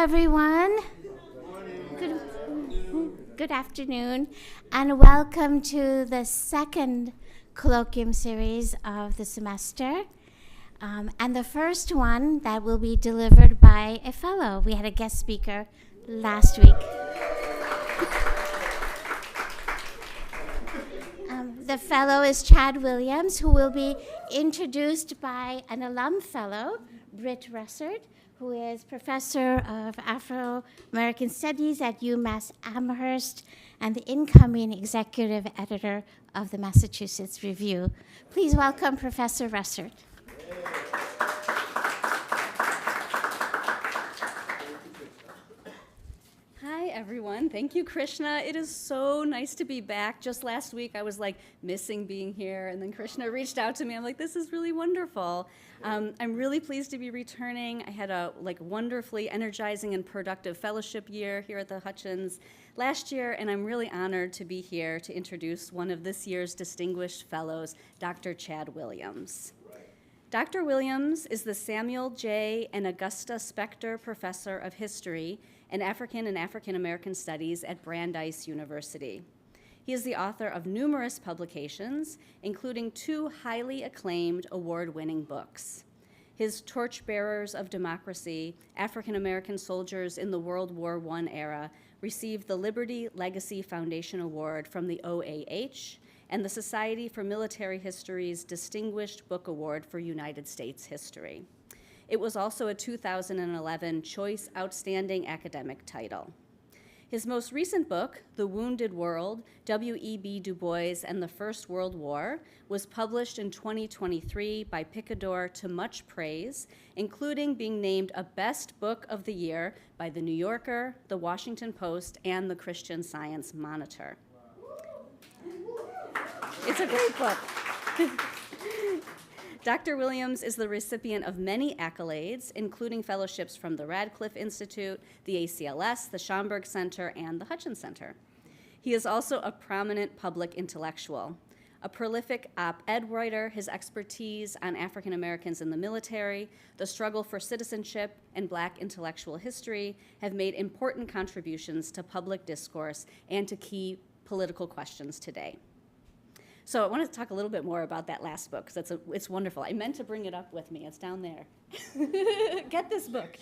everyone. Good afternoon, and welcome to the second Colloquium series of the semester, and the first one that will be delivered by a fellow. We had a guest speaker last week. The fellow is Chad Williams, who will be introduced by an alum fellow, Britt Russert, who is professor of Afro-American Studies at UMass Amherst and the incoming executive editor of the Massachusetts Review. Please welcome Professor Russert. Hi, everyone. Thank you, Krishna. It is so nice to be back. Just last week, I was missing being here, and then Krishna reached out to me. I'm like, this is really wonderful. I'm really pleased to be returning. I had a wonderfully energizing and productive fellowship year here at the Hutchins last year, and I'm really honored to be here to introduce one of this year's distinguished fellows, Dr. Chad Williams. Dr. Williams is the Samuel J. and Augusta Spector Professor of History and African American Studies at Brandeis University. He is the author of numerous publications, including 2 highly acclaimed award-winning books. His Torchbearers of Democracy, African American Soldiers in the World War I Era, received the Liberty Legacy Foundation Award from the OAH and the Society for Military History's Distinguished Book Award for United States History. It was also a 2011 Choice Outstanding Academic title. His most recent book, The Wounded World, W.E.B. Du Bois and the First World War, was published in 2023 by Picador to much praise, including being named a Best Book of the Year by The New Yorker, The Washington Post, and the Christian Science Monitor. It's a great book. Dr. Williams is the recipient of many accolades, including fellowships from the Radcliffe Institute, the ACLS, the Schomburg Center, and the Hutchins Center. He is also a prominent public intellectual. A prolific op-ed writer, his expertise on African Americans in the military, the struggle for citizenship, and Black intellectual history have made important contributions to public discourse and to key political questions today. So I want to talk a little bit more about that last book, because it's wonderful. I meant to bring it up with me. It's down there. Get this book.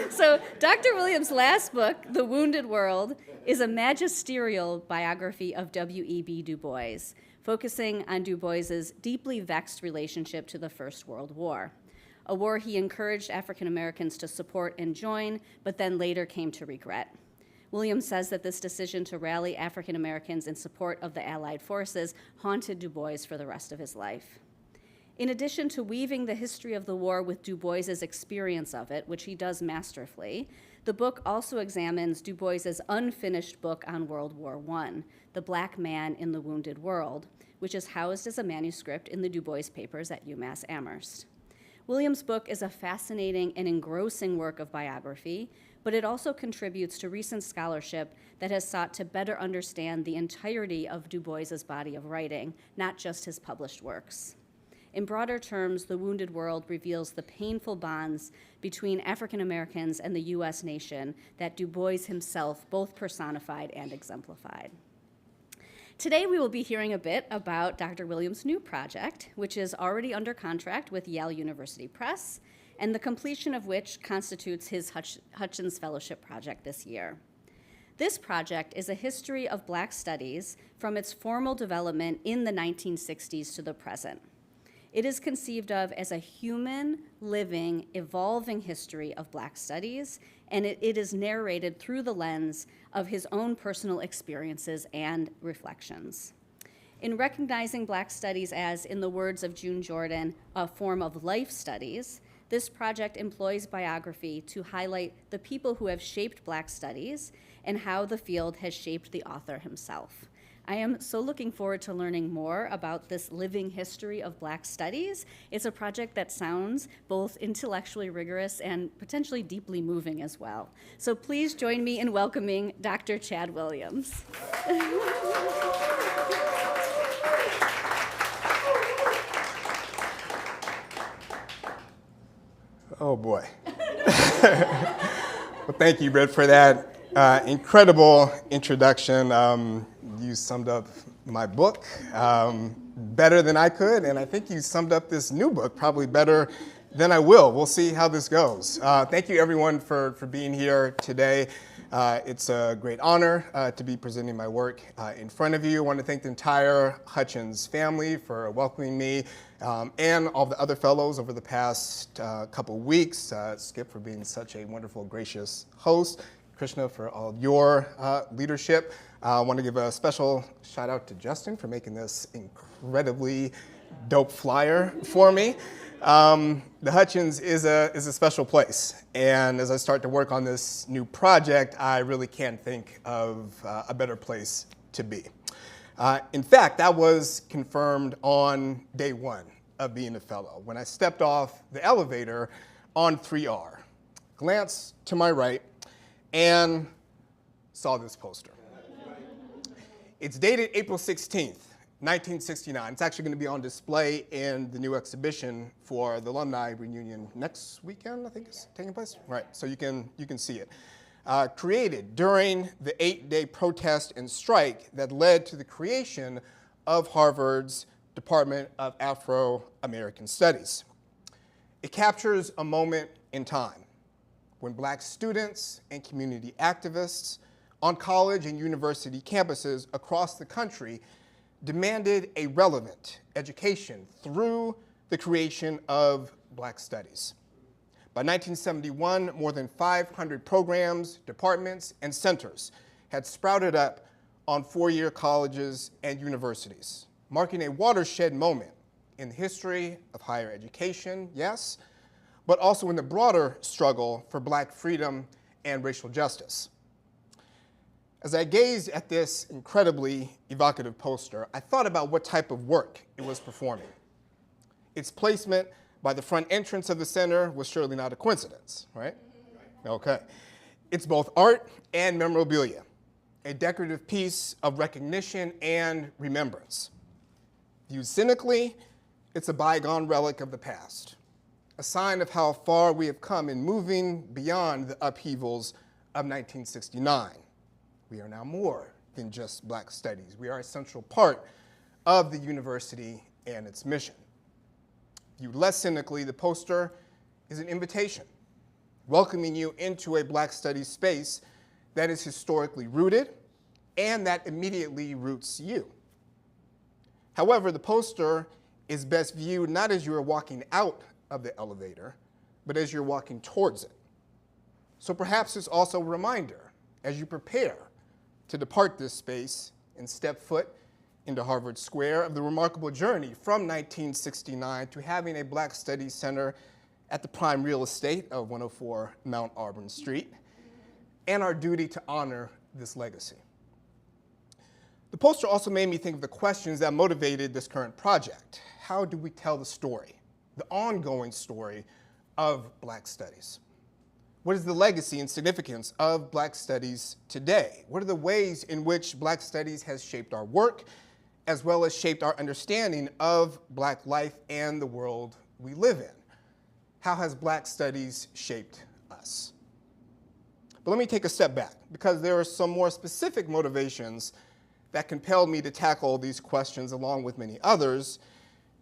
So Dr. Williams' last book, The Wounded World, is a magisterial biography of W.E.B. Du Bois, focusing on Du Bois's deeply vexed relationship to the First World War, a war he encouraged African Americans to support and join, but then later came to regret. Williams says that this decision to rally African Americans in support of the Allied forces haunted Du Bois for the rest of his life. In addition to weaving the history of the war with Du Bois's experience of it, which he does masterfully, the book also examines Du Bois's unfinished book on World War I, The Black Man in the Wounded World, which is housed as a manuscript in the Du Bois papers at UMass Amherst. Williams' book is a fascinating and engrossing work of biography, but it also contributes to recent scholarship that has sought to better understand the entirety of Du Bois's body of writing, not just his published works. In broader terms, The Wounded World reveals the painful bonds between African Americans and the U.S. nation that Du Bois himself both personified and exemplified. Today, we will be hearing a bit about Dr. Williams' new project, which is already under contract with Yale University Press, and the completion of which constitutes his Hutchins Fellowship Project this year. This project is a history of Black studies from its formal development in the 1960s to the present. It is conceived of as a human, living, evolving history of Black studies, and it is narrated through the lens of his own personal experiences and reflections. In recognizing Black studies as, in the words of June Jordan, a form of life studies, this project employs biography to highlight the people who have shaped Black studies and how the field has shaped the author himself. I am so looking forward to learning more about this living history of Black studies. It's a project that sounds both intellectually rigorous and potentially deeply moving as well. So please join me in welcoming Dr. Chad Williams. Oh boy. Well, thank you, Britt, for that incredible introduction. You summed up my book better than I could, and I think you summed up this new book probably better than I will. We'll see how this goes. Thank you, everyone, for being here today. It's a great honor to be presenting my work in front of you. I want to thank the entire Hutchins family for welcoming me and all the other fellows over the past couple weeks. Skip for being such a wonderful, gracious host. Krishna for all your leadership. I want to give a special shout out to Justin for making this incredibly dope flyer for me. The Hutchins is a special place, and as I start to work on this new project, I really can't think of a better place to be. In fact, that was confirmed on day one of being a fellow, when I stepped off the elevator on 3R, glanced to my right, and saw this poster. It's dated April 16th. 1969. It's actually going to be on display in the new exhibition for the alumni reunion next weekend, I think it's taking place. Right, so you can see it. Created during the 8-day protest and strike that led to the creation of Harvard's Department of Afro-American Studies. It captures a moment in time when black students and community activists on college and university campuses across the country demanded a relevant education through the creation of Black Studies. By 1971, more than 500 programs, departments, and centers had sprouted up on four-year colleges and universities, marking a watershed moment in the history of higher education, yes, but also in the broader struggle for black freedom and racial justice. As I gazed at this incredibly evocative poster, I thought about what type of work it was performing. Its placement by the front entrance of the center was surely not a coincidence, right? Okay. It's both art and memorabilia, a decorative piece of recognition and remembrance. Viewed cynically, it's a bygone relic of the past, a sign of how far we have come in moving beyond the upheavals of 1969. We are now more than just Black Studies. We are a central part of the university and its mission. Viewed less cynically, the poster is an invitation, welcoming you into a Black Studies space that is historically rooted and that immediately roots you. However, the poster is best viewed not as you are walking out of the elevator, but as you're walking towards it. So perhaps it's also a reminder as you prepare to depart this space and step foot into Harvard Square of the remarkable journey from 1969 to having a Black Studies Center at the prime real estate of 104 Mount Auburn Street, and our duty to honor this legacy. The poster also made me think of the questions that motivated this current project. How do we tell the story, the ongoing story of Black Studies? What is the legacy and significance of Black Studies today? What are the ways in which Black Studies has shaped our work, as well as shaped our understanding of Black life and the world we live in? How has Black Studies shaped us? But let me take a step back, because there are some more specific motivations that compelled me to tackle these questions along with many others,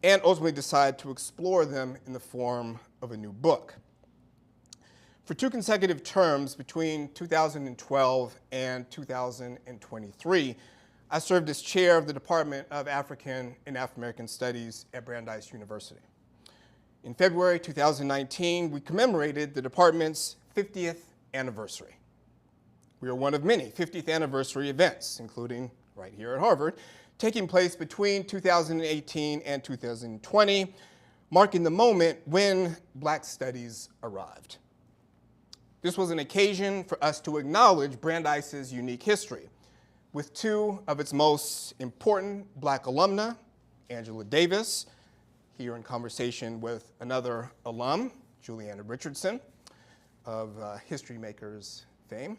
and ultimately decide to explore them in the form of a new book. For 2 consecutive terms between 2012 and 2023, I served as chair of the Department of African and Afro-American Studies at Brandeis University. In February 2019, we commemorated the department's 50th anniversary. We are one of many 50th anniversary events, including right here at Harvard, taking place between 2018 and 2020, marking the moment when Black Studies arrived. This was an occasion for us to acknowledge Brandeis's unique history, with 2 of its most important Black alumna, Angela Davis, here in conversation with another alum, Juliana Richardson, of History Makers fame,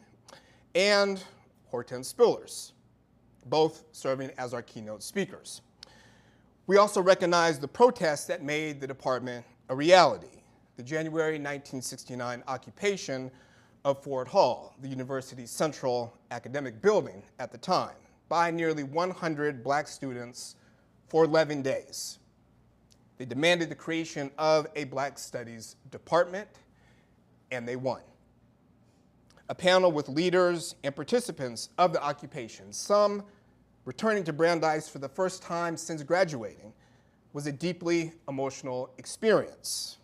and Hortense Spillers, both serving as our keynote speakers. We also recognize the protests that made the department a reality, the January 1969 occupation of Ford Hall, the university's central academic building at the time, by nearly 100 black students for 11 days. They demanded the creation of a Black Studies department, and they won. A panel with leaders and participants of the occupation, some returning to Brandeis for the first time since graduating, was a deeply emotional experience.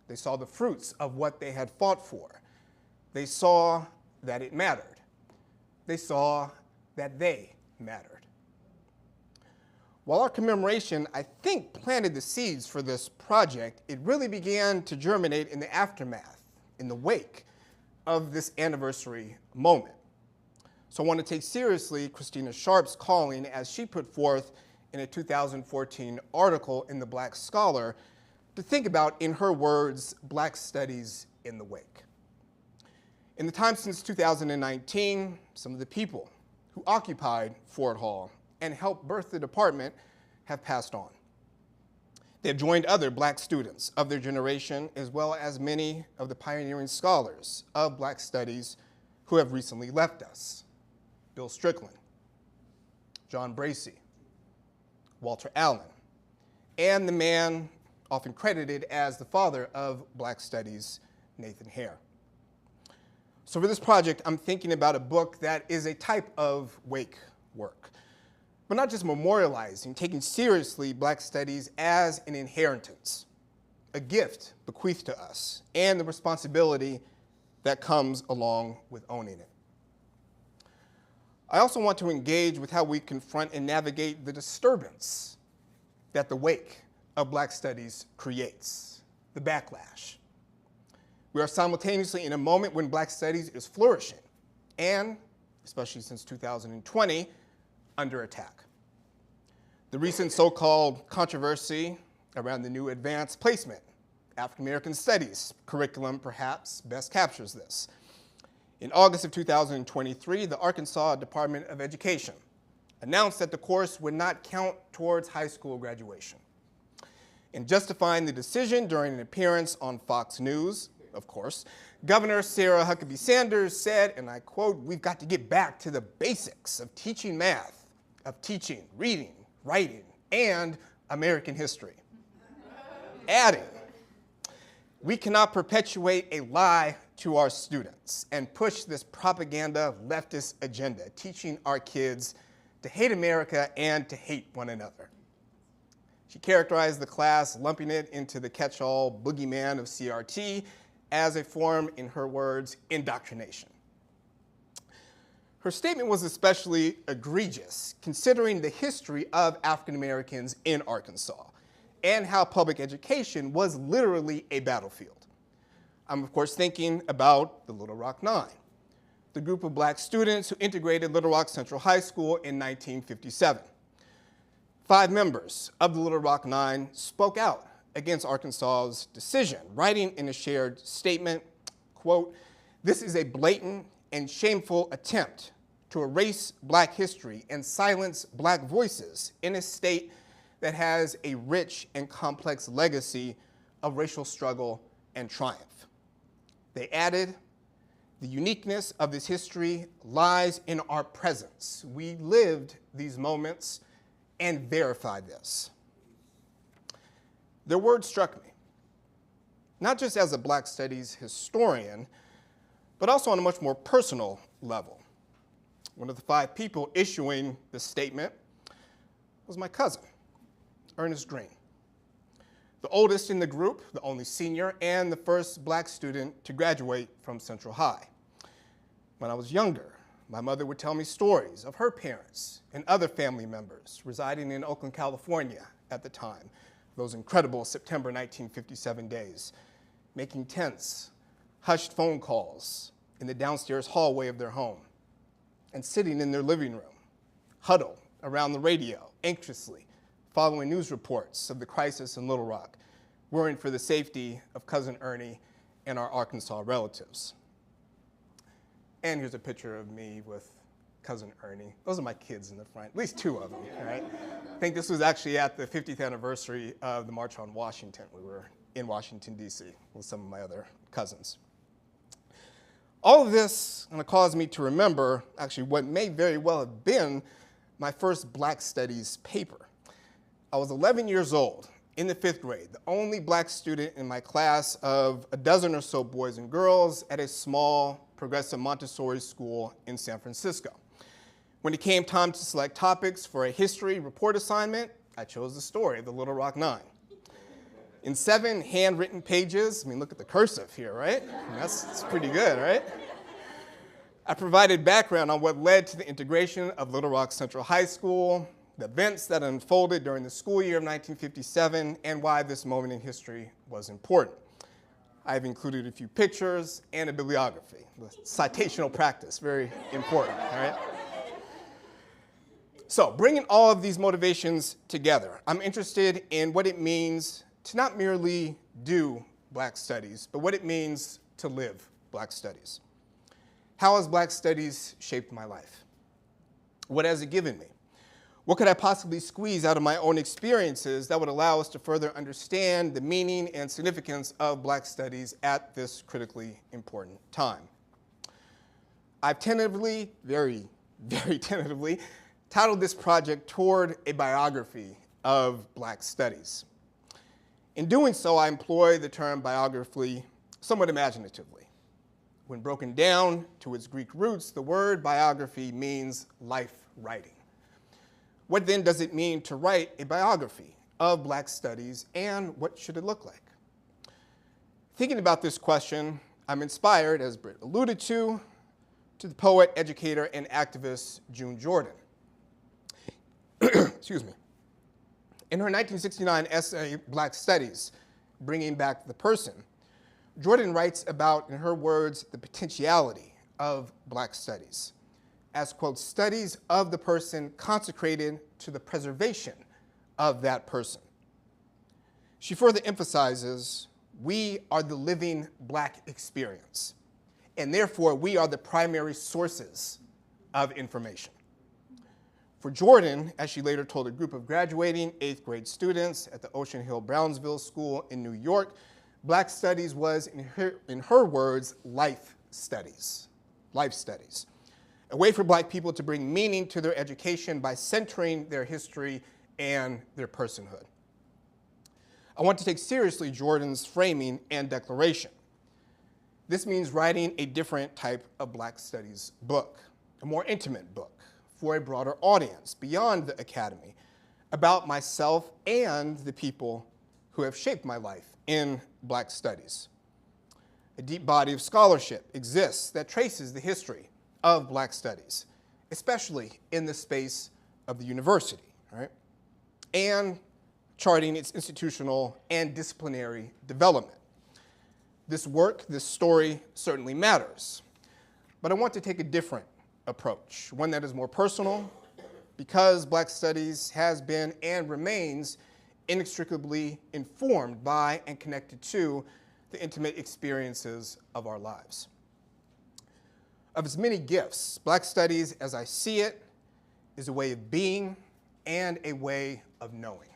They saw the fruits of what they had fought for. They saw that it mattered. They saw that they mattered. While our commemoration, I think, planted the seeds for this project, it really began to germinate in the aftermath, in the wake of this anniversary moment. So I want to take seriously Christina Sharp's calling as she put forth in a 2014 article in the Black Scholar to think about, in her words, Black studies in the wake. In the time since 2019, some of the people who occupied Ford Hall and helped birth the department have passed on. They have joined other black students of their generation, as well as many of the pioneering scholars of Black studies who have recently left us. Bill Strickland, John Bracey, Walter Allen, and the man often credited as the father of Black studies, Nathan Hare. So for this project, I'm thinking about a book that is a type of wake work, but not just memorializing, taking seriously Black studies as an inheritance, a gift bequeathed to us, and the responsibility that comes along with owning it. I also want to engage with how we confront and navigate the disturbance that the wake of Black studies creates, the backlash. We are simultaneously in a moment when Black studies is flourishing and, especially since 2020, under attack. The recent so-called controversy around the new advanced placement, African American Studies curriculum perhaps best captures this. In August of 2023, the Arkansas Department of Education announced that the course would not count towards high school graduation. In justifying the decision during an appearance on Fox News, of course, Governor Sarah Huckabee Sanders said, and I quote, "We've got to get back to the basics of teaching math, of teaching reading, writing, and American history." Adding, "We cannot perpetuate a lie to our students and push this propaganda leftist agenda, teaching our kids to hate America and to hate one another." She characterized the class, lumping it into the catch-all boogeyman of CRT as a form, in her words, indoctrination. Her statement was especially egregious, considering the history of African Americans in Arkansas and how public education was literally a battlefield. I'm, of course, thinking about the Little Rock Nine, the group of Black students who integrated Little Rock Central High School in 1957. 5 members of the Little Rock Nine spoke out against Arkansas's decision, writing in a shared statement, quote, "This is a blatant and shameful attempt to erase Black history and silence Black voices in a state that has a rich and complex legacy of racial struggle and triumph." They added, "The uniqueness of this history lies in our presence. We lived these moments and verified this." Their words struck me, not just as a Black studies historian, but also on a much more personal level. One of the 5 people issuing this statement was my cousin, Ernest Green, the oldest in the group, the only senior, and the first Black student to graduate from Central High. When I was younger, my mother would tell me stories of her parents and other family members residing in Oakland, California at the time, those incredible September 1957 days, making tense, hushed phone calls in the downstairs hallway of their home, and sitting in their living room, huddled around the radio, anxiously following news reports of the crisis in Little Rock, worrying for the safety of Cousin Ernie and our Arkansas relatives. And here's a picture of me with Cousin Ernie. Those are my kids in the front, at least 2 of them, right? I think this was actually at the 50th anniversary of the March on Washington. We were in Washington, D.C. with some of my other cousins. All of this caused me to remember, actually, what may very well have been my first Black Studies paper. I was 11 years old, in the 5th grade, the only Black student in my class of a dozen or so boys and girls at a small progressive Montessori school in San Francisco. When it came time to select topics for a history report assignment, I chose the story of the Little Rock Nine. In 7 handwritten pages, I mean, look at the cursive here, right? I mean, that's pretty good, right? I provided background on what led to the integration of Little Rock Central High School, the events that unfolded during the school year of 1957, and why this moment in history was important. I've included a few pictures and a bibliography. The citational practice, very important, all right? So, bringing all of these motivations together, I'm interested in what it means to not merely do Black studies, but what it means to live Black studies. How has Black studies shaped my life? What has it given me? What could I possibly squeeze out of my own experiences that would allow us to further understand the meaning and significance of Black studies at this critically important time? I've tentatively, very, very tentatively, titled this project Toward a Biography of Black Studies. In doing so, I employ the term biography somewhat imaginatively. When broken down to its Greek roots, the word biography means life writing. What then does it mean to write a biography of Black studies, and what should it look like? Thinking about this question, I'm inspired, as Britt alluded to the poet, educator, and activist June Jordan. Excuse me. In her 1969 essay, Black Studies, Bringing Back the Person, Jordan writes about, in her words, the potentiality of Black studies as, quote, studies of the person consecrated to the preservation of that person. She further emphasizes, we are the living Black experience, and therefore we are the primary sources of information. For Jordan, as she later told a group of graduating 8th grade students at the Ocean Hill-Brownsville School in New York, Black studies was, in her words, life studies, a way for Black people to bring meaning to their education by centering their history and their personhood. I want to take seriously Jordan's framing and declaration. This means writing a different type of Black studies book, a more intimate book for a broader audience beyond the academy, about myself and the people who have shaped my life in Black studies. A deep body of scholarship exists that traces the history of Black studies, especially in the space of the university, right? And charting its institutional and disciplinary development. This work, this story, certainly matters, but I want to take a different approach, one that is more personal, because Black studies has been and remains inextricably informed by and connected to the intimate experiences of our lives. Of its many gifts, Black studies, as I see it, is a way of being and a way of knowing.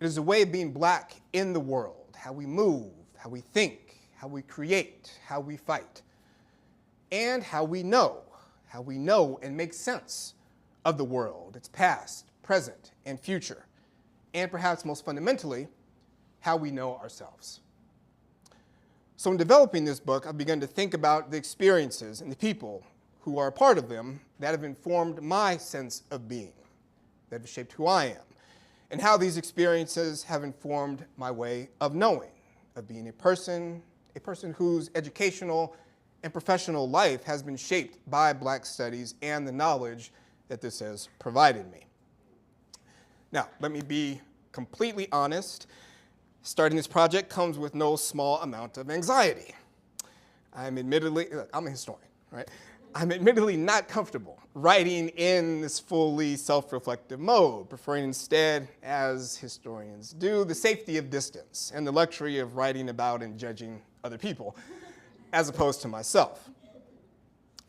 It is a way of being Black in the world, how we move, how we think, how we create, how we fight, and how we know and make sense of the world, its past, present, and future, and perhaps most fundamentally, how we know ourselves. So in developing this book, I've begun to think about the experiences and the people who are a part of them that have informed my sense of being, that have shaped who I am, and how these experiences have informed my way of knowing, of being a person whose educational and professional life has been shaped by Black studies and the knowledge that this has provided me. Now, let me be completely honest. Starting this project comes with no small amount of anxiety. I'm a historian, right? I'm admittedly not comfortable writing in this fully self-reflective mode, preferring instead, as historians do, the safety of distance and the luxury of writing about and judging other people, as opposed to myself.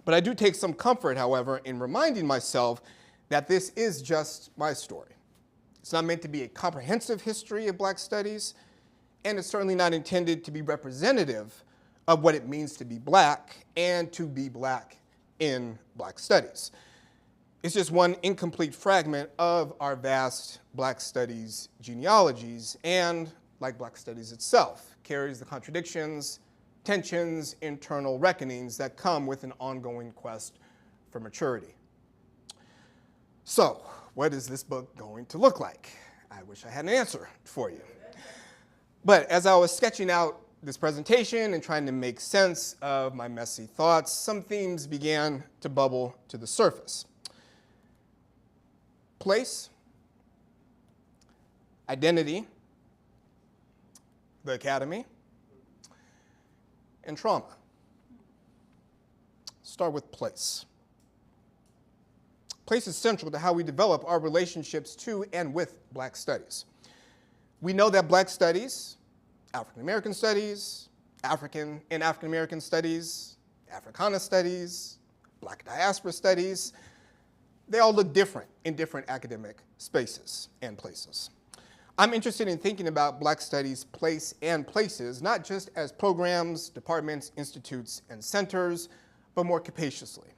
But I do take some comfort, however, in reminding myself that this is just my story. It's not meant to be a comprehensive history of Black studies. and it's certainly not intended to be representative of what it means to be black and to be black in Black studies. It's just one incomplete fragment of our vast Black studies genealogies, and, like Black studies itself, carries the contradictions, tensions, internal reckonings that come with an ongoing quest for maturity. So, what is this book going to look like? I wish I had an answer for you. But as I was sketching out this presentation and trying to make sense of my messy thoughts, some themes began to bubble to the surface. Place, identity, the academy, and trauma. Start with place. Place is central to how we develop our relationships to and with Black studies. We know that Black studies, African American studies, African and African American studies, Africana studies, Black diaspora studies, they all look different in different academic spaces and places. I'm interested in thinking about Black studies place and places, not just as programs, departments, institutes, and centers, but more capaciously,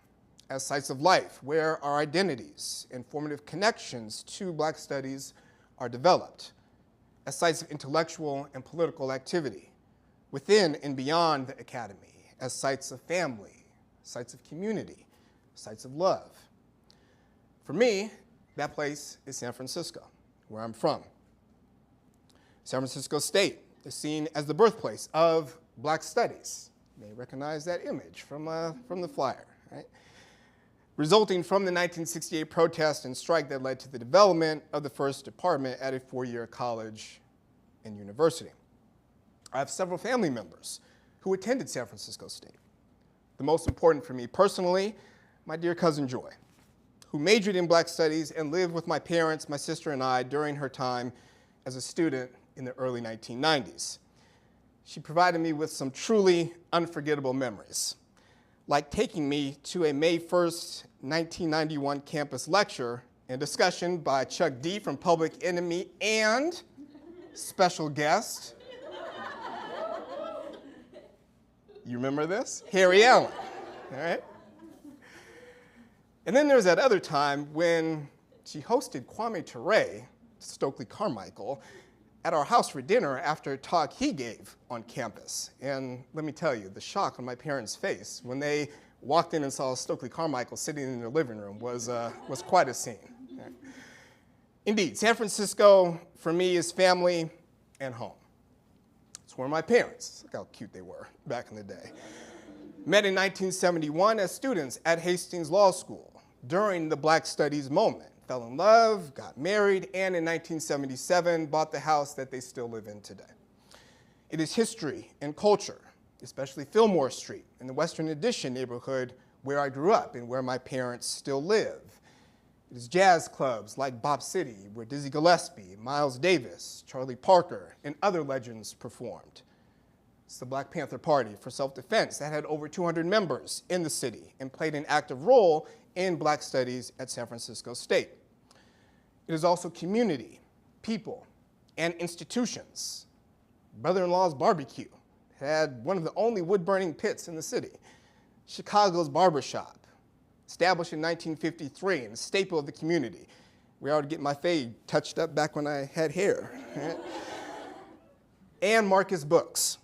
as sites of life where our identities and formative connections to Black studies are developed, as sites of intellectual and political activity within and beyond the academy, as sites of family, sites of community, sites of love. For me, that place is San Francisco, where I'm from. San Francisco State is seen as the birthplace of Black studies. You may recognize that image from the flyer, right? Resulting from the 1968 protest and strike that led to the development of the first department at a four-year college and university. I have several family members who attended San Francisco State. The most important for me personally, my dear cousin Joy, who majored in Black studies and lived with my parents, my sister, and I during her time as a student in the early 1990s. She provided me with some truly unforgettable memories, like taking me to a May 1st, 1991 campus lecture and discussion by Chuck D from Public Enemy and special guest. You remember this? Harry Allen, all right? And then there was that other time when she hosted Kwame Ture, Stokely Carmichael, at our house for dinner after a talk he gave on campus. And let me tell you, the shock on my parents' face when they walked in and saw Stokely Carmichael sitting in their living room was quite a scene. Indeed, San Francisco, for me, is family and home. It's where my parents, look how cute they were back in the day, met in 1971 as students at Hastings Law School during the Black Studies moment, fell in love, got married, and in 1977 bought the house that they still live in today. It is history and culture, especially Fillmore Street in the Western Addition neighborhood where I grew up and where my parents still live. It is jazz clubs like Bop City, where Dizzy Gillespie, Miles Davis, Charlie Parker, and other legends performed. It's the Black Panther Party for Self-Defense that had over 200 members in the city and played an active role in Black studies at San Francisco State. It is also community, people, and institutions. Brother-in-law's Barbecue had one of the only wood-burning pits in the city. Chicago's Barbershop, established in 1953 and a staple of the community, where I would get my fade touched up back when I had hair. Right? And Marcus Books,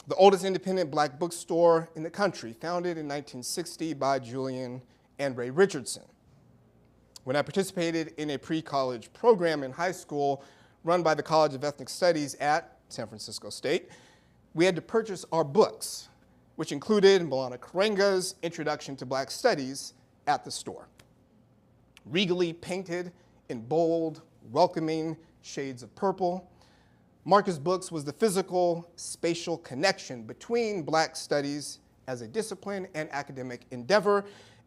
the oldest independent Black bookstore in the country, founded in 1960 by Julian and Ray Richardson. When I participated in a pre-college program in high school run by the College of Ethnic Studies at San Francisco State, we had to purchase our books, which included Milana Karenga's Introduction to Black Studies at the store. Regally painted in bold, welcoming shades of purple, Marcus Books was the physical, spatial connection between Black studies as a discipline and academic endeavor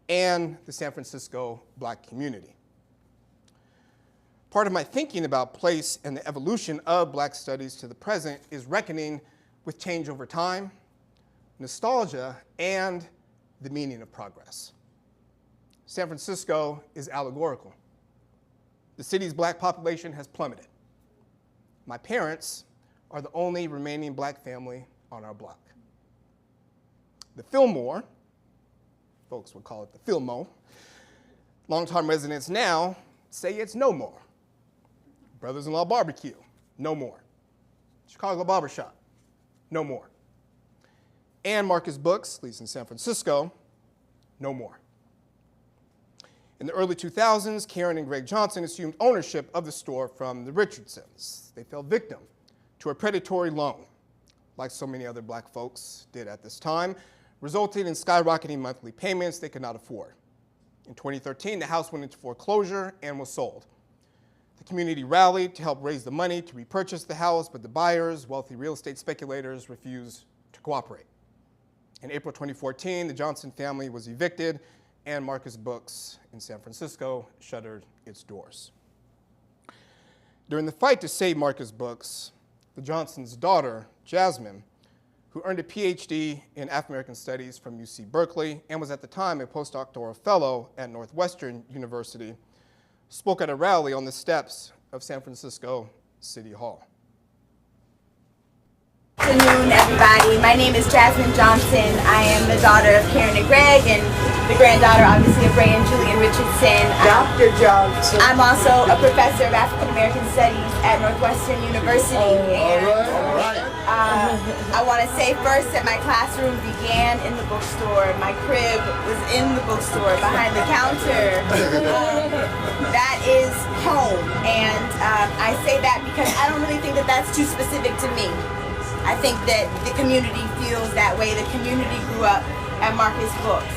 and the San Francisco Black community. Part of my thinking about place and the evolution of Black studies to the present is reckoning with change over time, nostalgia, and the meaning of progress. San Francisco is allegorical. The city's Black population has plummeted. My parents are the only remaining black family on our block. The Fillmore, folks would call it the Fillmo, longtime residents now say it's no more. Brothers-in-law barbecue, no more. Chicago barbershop, no more. And Marcus Books, at least in San Francisco, no more. In the early 2000s, Karen and Greg Johnson assumed ownership of the store from the Richardsons. They fell victim to a predatory loan, like so many other black folks did at this time, resulting in skyrocketing monthly payments they could not afford. In 2013, the house went into foreclosure and was sold. The community rallied to help raise the money to repurchase the house, but the buyers, wealthy real estate speculators, refused to cooperate. In April 2014, the Johnson family was evicted, and Marcus Books in San Francisco shuttered its doors. During the fight to save Marcus Books, the Johnsons' daughter, Jasmine, who earned a PhD in African American Studies from UC Berkeley and was at the time a postdoctoral fellow at Northwestern University, spoke at a rally on the steps of San Francisco City Hall. Good afternoon, everybody. My name is Jasmine Johnson. I am the daughter of Karen and Greg and the granddaughter, obviously, of Ray and Julian Richardson. Dr. Johnson. I'm also a professor of African American Studies at Northwestern University. All right. I want to say first that my classroom began in the bookstore. My crib was in the bookstore behind the counter. That is home. And I say that because I don't really think that that's too specific to me. I think that the community feels that way. The community grew up at Marcus Books.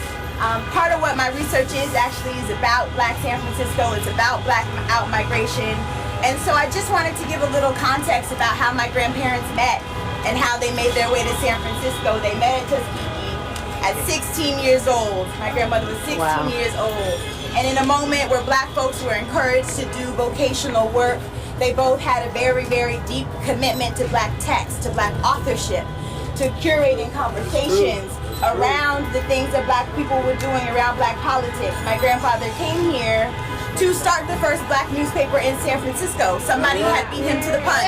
Part of what my research is actually is about Black San Francisco. It's about Black out-migration. And so I just wanted to give a little context about how my grandparents met and how they made their way to San Francisco. They met at Tuskegee at 16 years old. My grandmother was 16 years old. And in a moment where Black folks were encouraged to do vocational work, they both had a very, very deep commitment to Black text, to Black authorship, to curating conversations around the things that Black people were doing around Black politics. My grandfather came here to start the first Black newspaper in San Francisco. Somebody had beat him to the punch.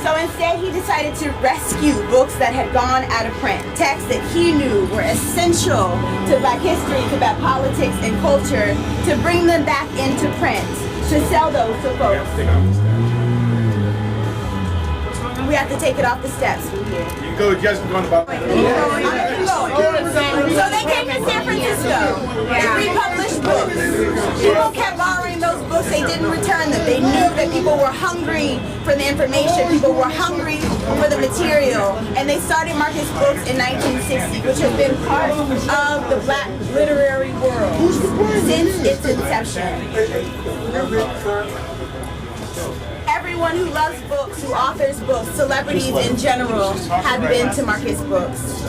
So instead he decided to rescue books that had gone out of print, texts that he knew were essential to Black history, to Black politics and culture, to bring them back into print, to sell those to folks. We have to take it off the steps from here. You can go, just going about. So they came to San Francisco to republish books. People kept borrowing those books. They didn't return them. They knew that people were hungry for the information. People were hungry for the material. And they started Marcus Books in 1960, which has been part of the Black literary world since its inception. Everyone who loves books, who authors books, celebrities in general, have been to Marcus Books.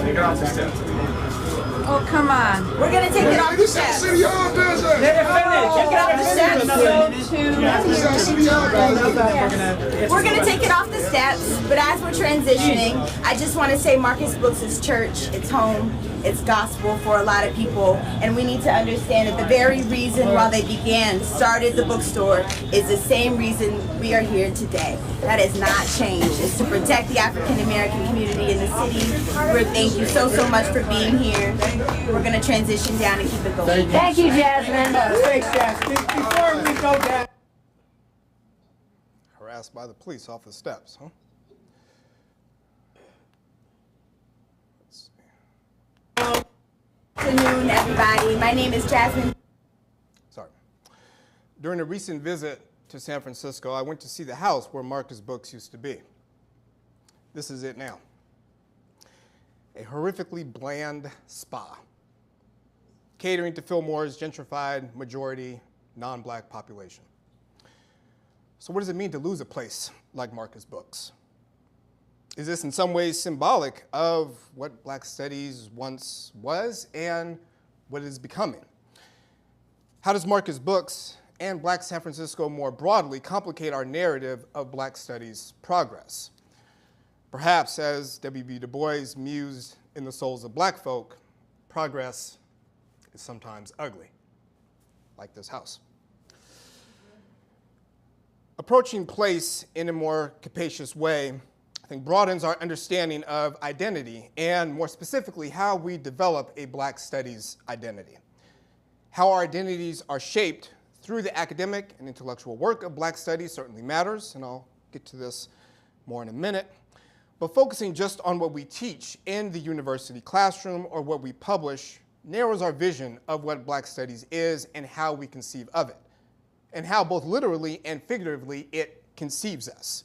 Oh, come on. We're going to take it off the steps. Let her finish. Take it off the steps. We're going to take it off the steps, but as we're transitioning, I just want to say Marcus Books is church, it's home, it's gospel for a lot of people, and we need to understand that the very reason why they started the bookstore is the same reason we are here today. That has not changed. It's to protect the African American community in the city. Thank you so much for being here. We're going to transition down and keep it going. Thank you, Jasmine. Thanks, Jasmine. Before we go down. Harassed by the police off the steps, huh? Let's see. Good afternoon, everybody. My name is Jasmine. Sorry. During a recent visit to San Francisco, I went to see the house where Marcus Books used to be. This is it now. A horrifically bland spa, catering to Fillmore's gentrified majority non-Black population. So what does it mean to lose a place like Marcus Books? Is this in some ways symbolic of what Black studies once was and what it is becoming? How does Marcus Books and Black San Francisco more broadly complicate our narrative of Black studies progress? Perhaps, as W.B. Du Bois mused in The Souls of Black Folk, progress is sometimes ugly, like this house. approaching place in a more capacious way, I think, broadens our understanding of identity and, more specifically, how we develop a Black studies identity. How our identities are shaped through the academic and intellectual work of Black studies certainly matters, and I'll get to this more in a minute. But focusing just on what we teach in the university classroom or what we publish narrows our vision of what Black studies is and how we conceive of it, and how both literally and figuratively it conceives us.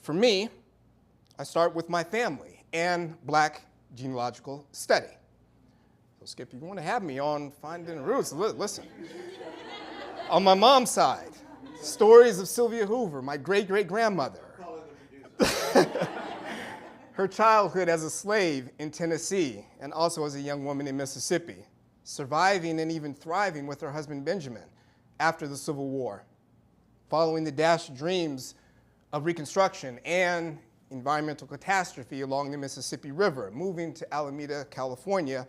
For me, I start with my family and Black genealogical study. So Skip, if you want to have me on Finding Roots, listen. On my mom's side, stories of Sylvia Hoover, my great-great-grandmother. Her childhood as a slave in Tennessee and also as a young woman in Mississippi, surviving and even thriving with her husband Benjamin after the Civil War, following the dashed dreams of Reconstruction and environmental catastrophe along the Mississippi River, moving to Alameda, California,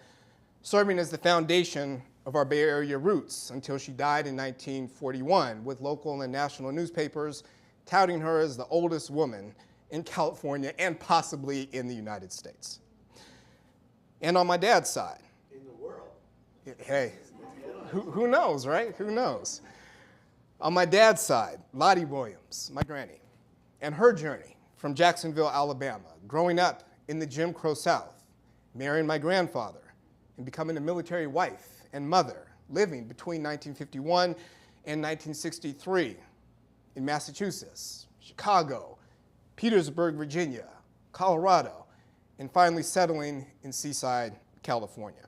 serving as the foundation of our Bay Area roots until she died in 1941, with local and national newspapers touting her as the oldest woman in California and possibly in the United States. And on my dad's side, In the world. hey, who knows, right? Who knows? On my dad's side, Lottie Williams, my granny, and her journey from Jacksonville, Alabama, growing up in the Jim Crow South, marrying my grandfather, and becoming a military wife and mother, living between 1951 and 1963 in Massachusetts, Chicago, Petersburg, Virginia, Colorado, and finally settling in Seaside, California.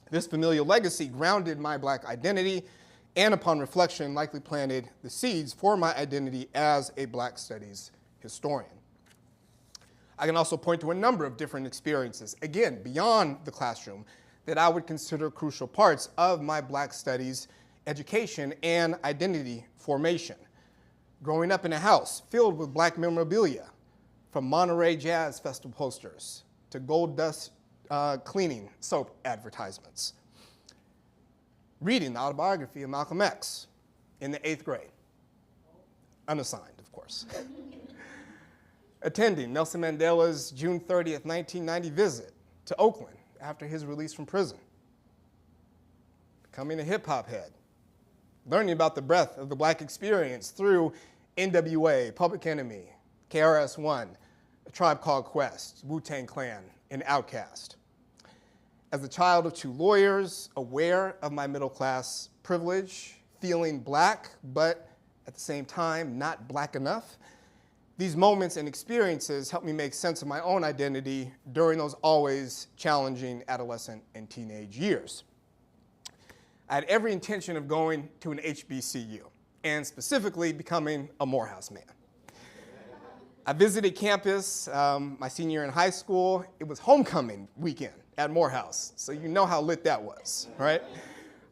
This familial legacy grounded my Black identity and, upon reflection, likely planted the seeds for my identity as a Black studies historian. I can also point to a number of different experiences, again, beyond the classroom, that I would consider crucial parts of my Black studies education and identity formation. Growing up in a house filled with Black memorabilia, from Monterey Jazz Festival posters to gold dust cleaning soap advertisements. Reading the autobiography of Malcolm X in the 8th grade, unassigned, of course. Attending Nelson Mandela's June 30th, 1990 visit to Oakland after his release from prison. Becoming a hip-hop head. Learning about the breadth of the Black experience through NWA, Public Enemy, KRS-One, A Tribe Called Quest, Wu-Tang Clan, and Outkast. As a child of 2 lawyers, aware of my middle-class privilege, feeling Black, but at the same time not Black enough, these moments and experiences helped me make sense of my own identity during those always challenging adolescent and teenage years. I had every intention of going to an HBCU, and specifically becoming a Morehouse man. I visited campus my senior year in high school. It was homecoming weekend at Morehouse, so you know how lit that was, right?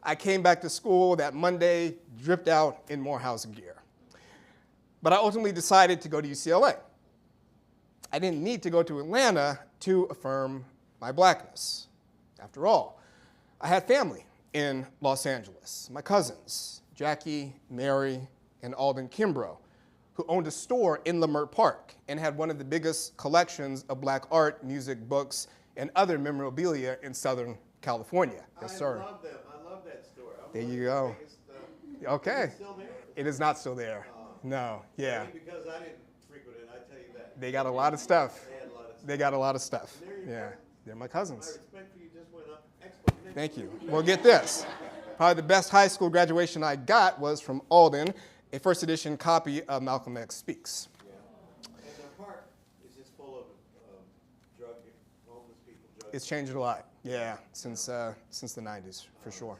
I came back to school that Monday, dripped out in Morehouse gear. But I ultimately decided to go to UCLA. I didn't need to go to Atlanta to affirm my Blackness. After all, I had family in Los Angeles, my cousins, Jackie, Mary, and Alden Kimbrough, who owned a store in Leimert Park and had one of the biggest collections of Black art, music, books, and other memorabilia in Southern California. Yes, sir. I love them. I love that store. There you go. Okay. Is it still there? It is not still there. No, yeah. Only because I didn't frequent it, I tell you that. They got a lot of stuff. They had a lot of stuff. They got a lot of stuff. There you Yeah, go. they're my My cousins. respect for you just went up exponentially. Thank you. Well, get this. Probably the best high school graduation I got was from Alden, a first edition copy of Malcolm X Speaks. Yeah. And the park is just full of homeless people. It's changed a lot, yeah, since the 90s, for sure.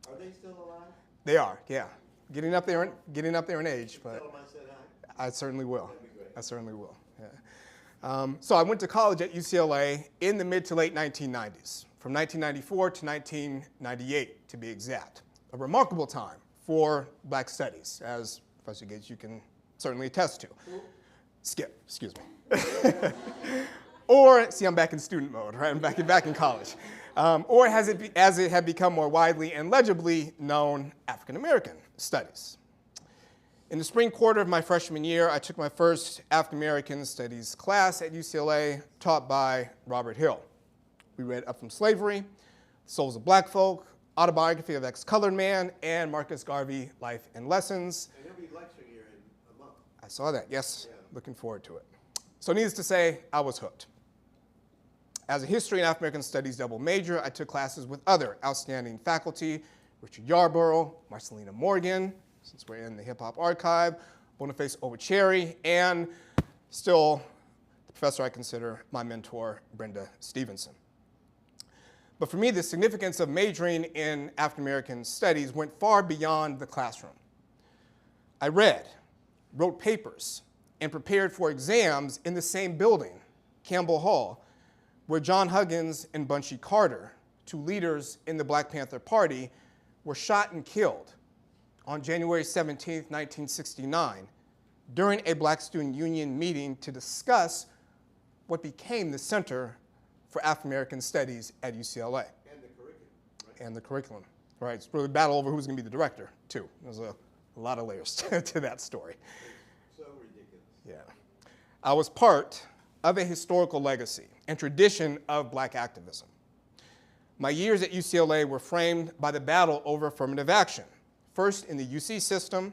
Are they still alive? They are, yeah. Getting up there in age, but Tell them I said hi. I certainly will. That'd be great. I certainly will. Yeah. So I went to college at UCLA in the mid to late 1990s, from 1994 to 1998, to be exact. A remarkable time for Black studies, as Professor Gates, you can certainly attest to. Skip, excuse me. Or, see, I'm back in student mode, right? I'm back in college. Or as it had become more widely and legibly known, African American studies. In the spring quarter of my freshman year, I took my first African American studies class at UCLA, taught by Robert Hill. We read Up From Slavery, Souls of Black Folk, Autobiography of Ex-Colored Man, and Marcus Garvey, Life and Lessons. And he'll be lecturing here in a month. I saw that, yes. Yeah. Looking forward to it. So needless to say, I was hooked. As a history and African American studies double major, I took classes with other outstanding faculty, Richard Yarborough, Marcelina Morgan, since we're in the hip-hop archive, Boniface Obucheri, and still the professor I consider my mentor, Brenda Stevenson. But for me, the significance of majoring in African American studies went far beyond the classroom. I read, wrote papers, and prepared for exams in the same building, Campbell Hall, where John Huggins and Bunchy Carter, two leaders in the Black Panther Party, were shot and killed on January 17, 1969, during a Black Student Union meeting to discuss what became the Center for African American Studies at UCLA. And the curriculum, right? And the curriculum, right? It's really a battle over who's going to be the director, too. There's a lot of layers to that story. So ridiculous. Yeah. I was part of a historical legacy and tradition of Black activism. My years at UCLA were framed by the battle over affirmative action, first in the UC system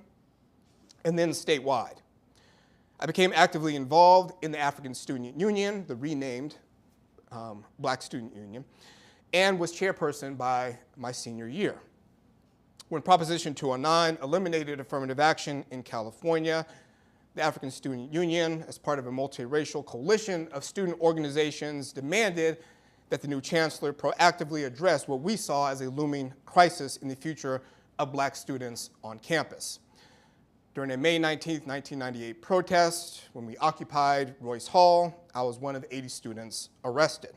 and then statewide. I became actively involved in the African Student Union, the renamed Black Student Union, and was chairperson by my senior year. When Proposition 209 eliminated affirmative action in California, the African Student Union, as part of a multiracial coalition of student organizations, demanded that the new chancellor proactively address what we saw as a looming crisis in the future of Black students on campus. During a May 19, 1998 protest, when we occupied Royce Hall, I was one of 80 students arrested.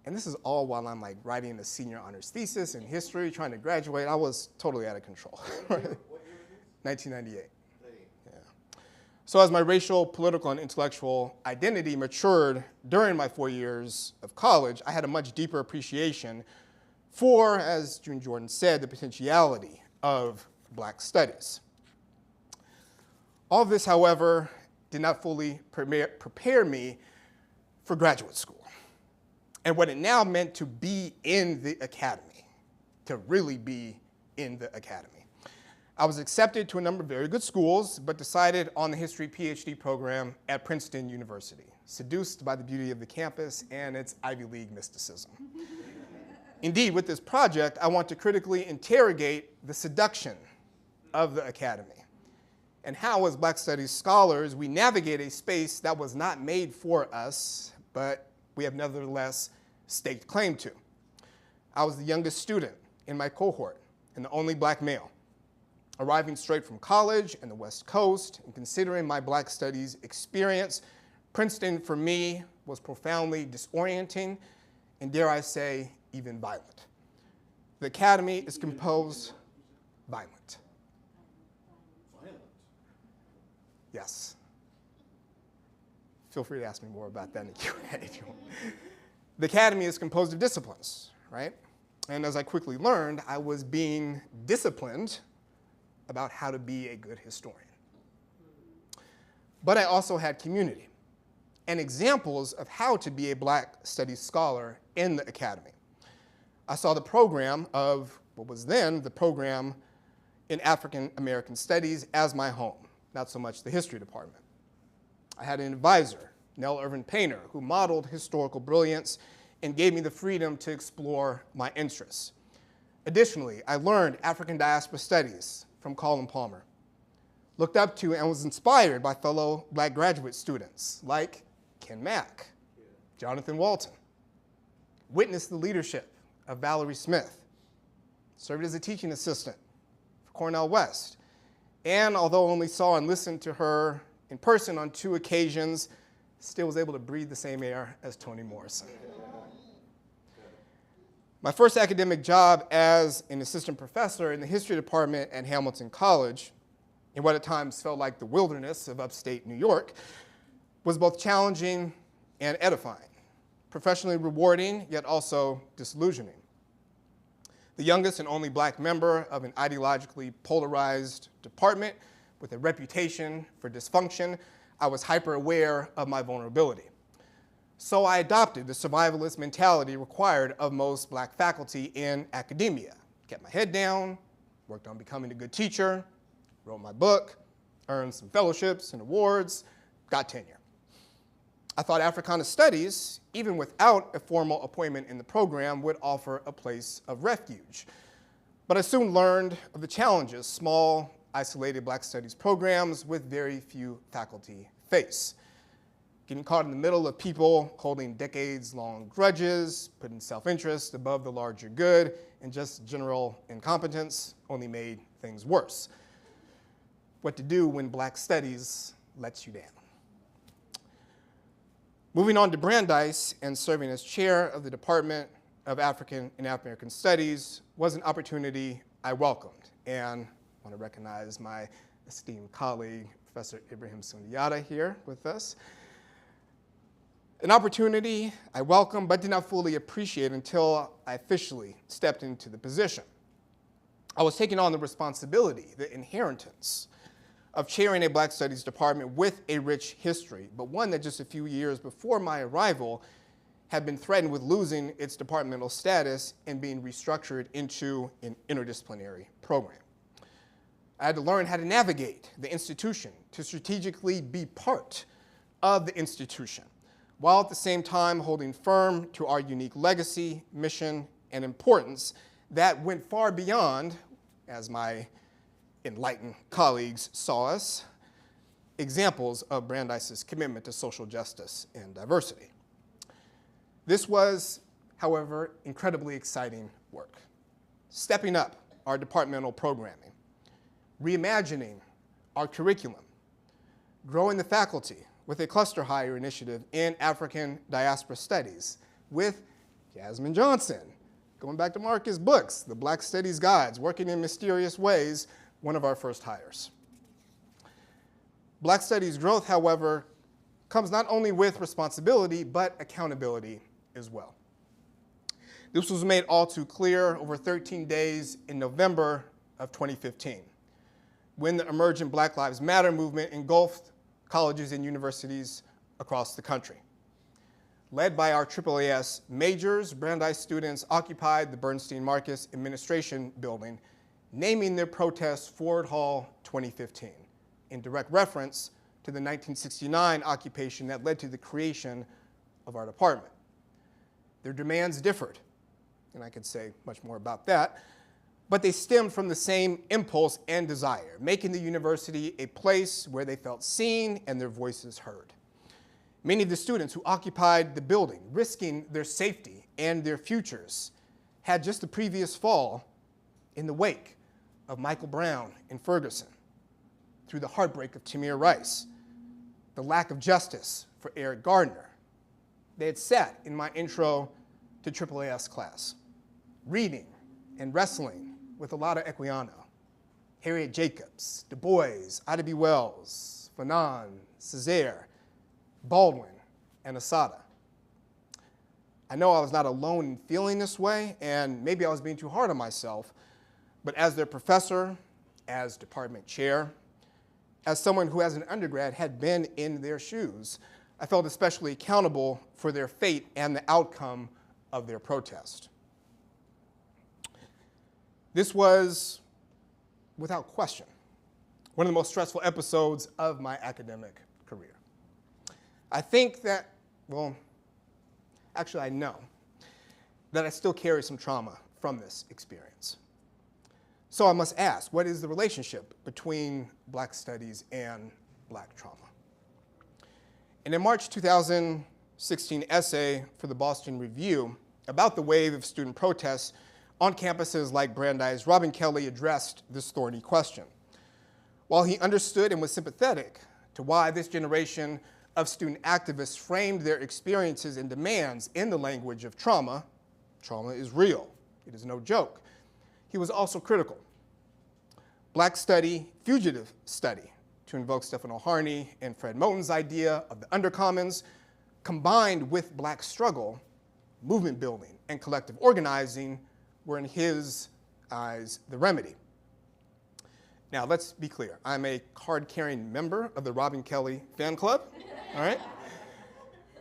And this is all while I'm like writing a senior honors thesis in history, trying to graduate. I was totally out of control. What year was this? 1998. So as my racial, political, and intellectual identity matured during my 4 years of college, I had a much deeper appreciation for, as June Jordan said, the potentiality of Black studies. All of this, however, did not fully prepare me for graduate school and what it now meant to be in the academy, to really be in the academy. I was accepted to a number of very good schools, but decided on the history PhD program at Princeton University, seduced by the beauty of the campus and its Ivy League mysticism. Indeed, with this project, I want to critically interrogate the seduction of the academy and how, as Black studies scholars, we navigate a space that was not made for us, but we have nevertheless staked claim to. I was the youngest student in my cohort and the only Black male. Arriving straight from college and the West Coast and considering my Black studies experience, Princeton for me was profoundly disorienting and, dare I say, even violent. The academy is composed violent. Violent. Yes. Feel free to ask me more about that in the Q&A if you want. The academy is composed of disciplines, right? And as I quickly learned, I was being disciplined about how to be a good historian. But I also had community and examples of how to be a Black studies scholar in the academy. I saw the program of what was then the program in African American Studies as my home, not so much the history department. I had an advisor, Nell Irvin Painter, who modeled historical brilliance and gave me the freedom to explore my interests. Additionally, I learned African diaspora studies from Colin Palmer, looked up to and was inspired by fellow Black graduate students like Ken Mack, Jonathan Walton, witnessed the leadership of Valerie Smith, served as a teaching assistant for Cornell West, and although only saw and listened to her in person on 2 occasions, still was able to breathe the same air as Toni Morrison. My first academic job as an assistant professor in the history department at Hamilton College, in what at times felt like the wilderness of upstate New York, was both challenging and edifying, professionally rewarding, yet also disillusioning. The youngest and only black member of an ideologically polarized department with a reputation for dysfunction, I was hyper-aware of my vulnerability. So I adopted the survivalist mentality required of most black faculty in academia. Kept my head down, worked on becoming a good teacher, wrote my book, earned some fellowships and awards, got tenure. I thought Africana Studies, even without a formal appointment in the program, would offer a place of refuge. But I soon learned of the challenges small, isolated Black Studies programs with very few faculty face. Getting caught in the middle of people holding decades-long grudges, putting self-interest above the larger good, and just general incompetence only made things worse. What to do when Black Studies lets you down. Moving on to Brandeis and serving as chair of the Department of African and African American Studies was an opportunity I welcomed. And I want to recognize my esteemed colleague, Professor Ibrahim Sundiata, here with us. An opportunity I welcomed but did not fully appreciate until I officially stepped into the position. I was taking on the responsibility, the inheritance, of chairing a Black Studies department with a rich history, but one that just a few years before my arrival had been threatened with losing its departmental status and being restructured into an interdisciplinary program. I had to learn how to navigate the institution, to strategically be part of the institution, while at the same time holding firm to our unique legacy, mission, and importance that went far beyond, as my enlightened colleagues saw us, examples of Brandeis's commitment to social justice and diversity. This was, however, incredibly exciting work. Stepping up our departmental programming, reimagining our curriculum, growing the faculty with a cluster hire initiative in African diaspora studies with Jasmine Johnson, going back to Marcus' books, the Black Studies Guides, working in mysterious ways, one of our first hires. Black Studies growth, however, comes not only with responsibility, but accountability as well. This was made all too clear over 13 days in November of 2015, when the emergent Black Lives Matter movement engulfed colleges and universities across the country. Led by our AAAS majors, Brandeis students occupied the Bernstein Marcus Administration Building, naming their protest Ford Hall 2015, in direct reference to the 1969 occupation that led to the creation of our department. Their demands differed, and I could say much more about that, but they stemmed from the same impulse and desire, making the university a place where they felt seen and their voices heard. Many of the students who occupied the building, risking their safety and their futures, had just the previous fall in the wake of Michael Brown in Ferguson, through the heartbreak of Tamir Rice, the lack of justice for Eric Gardner. They had sat in my intro to AAAS class, reading and wrestling with Olaudah Equiano, Harriet Jacobs, Du Bois, Ida B. Wells, Fanon, Césaire, Baldwin, and Asada. I know I was not alone in feeling this way, and maybe I was being too hard on myself, but as their professor, as department chair, as someone who as an undergrad had been in their shoes, I felt especially accountable for their fate and the outcome of their protest. This was, without question, one of the most stressful episodes of my academic career. I think that, well, actually I know that I still carry some trauma from this experience. So I must ask, what is the relationship between Black Studies and Black trauma? In a March 2016 essay for the Boston Review about the wave of student protests on campuses like Brandeis, Robin Kelley addressed this thorny question. While he understood and was sympathetic to why this generation of student activists framed their experiences and demands in the language of trauma, trauma is real, it is no joke, he was also critical. Black study, fugitive study, to invoke Stefano Harney and Fred Moten's idea of the undercommons, combined with black struggle, movement building, and collective organizing were in his eyes the remedy. Now, let's be clear. I'm a card-carrying member of the Robin Kelly fan club, all right?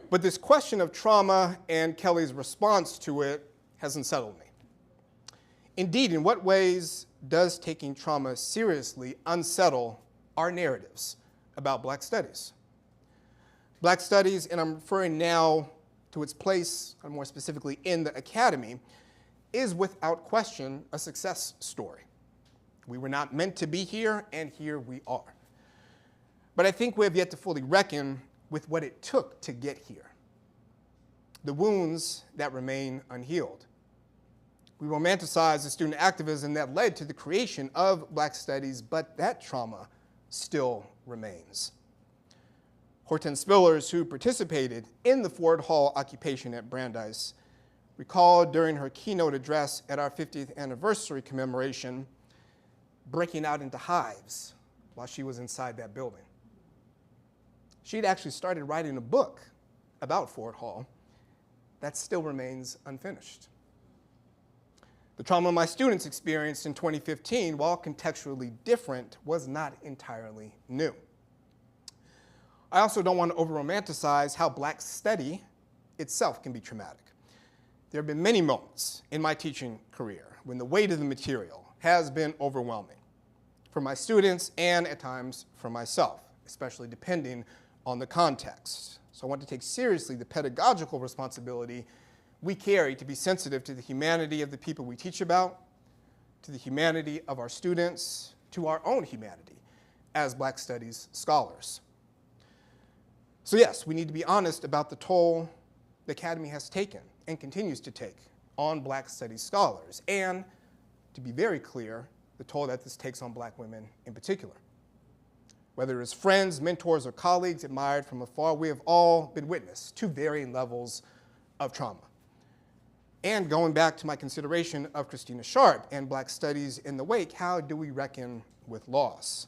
But this question of trauma and Kelly's response to it has unsettled me. Indeed, in what ways does taking trauma seriously unsettle our narratives about black studies? Black studies, and I'm referring now to its place, and more specifically in the academy, is without question a success story. We were not meant to be here, and here we are. But I think we have yet to fully reckon with what it took to get here, the wounds that remain unhealed. We romanticize the student activism that led to the creation of black studies, but that trauma still remains. Hortense Spillers, who participated in the Ford Hall occupation at Brandeis, recalled during her keynote address at our 50th anniversary commemoration breaking out into hives while she was inside that building. She'd actually started writing a book about Ford Hall that still remains unfinished. The trauma my students experienced in 2015, while contextually different, was not entirely new. I also don't want to over-romanticize how black study itself can be traumatic. There have been many moments in my teaching career when the weight of the material has been overwhelming for my students and at times for myself, especially depending on the context. So I want to take seriously the pedagogical responsibility we carry to be sensitive to the humanity of the people we teach about, to the humanity of our students, to our own humanity as black studies scholars. So yes, we need to be honest about the toll the academy has taken and continues to take on black studies scholars, and to be very clear, the toll that this takes on black women in particular. Whether it's friends, mentors, or colleagues admired from afar, we have all been witness to varying levels of trauma. And going back to my consideration of Christina Sharp and black studies in the wake, how do we reckon with loss?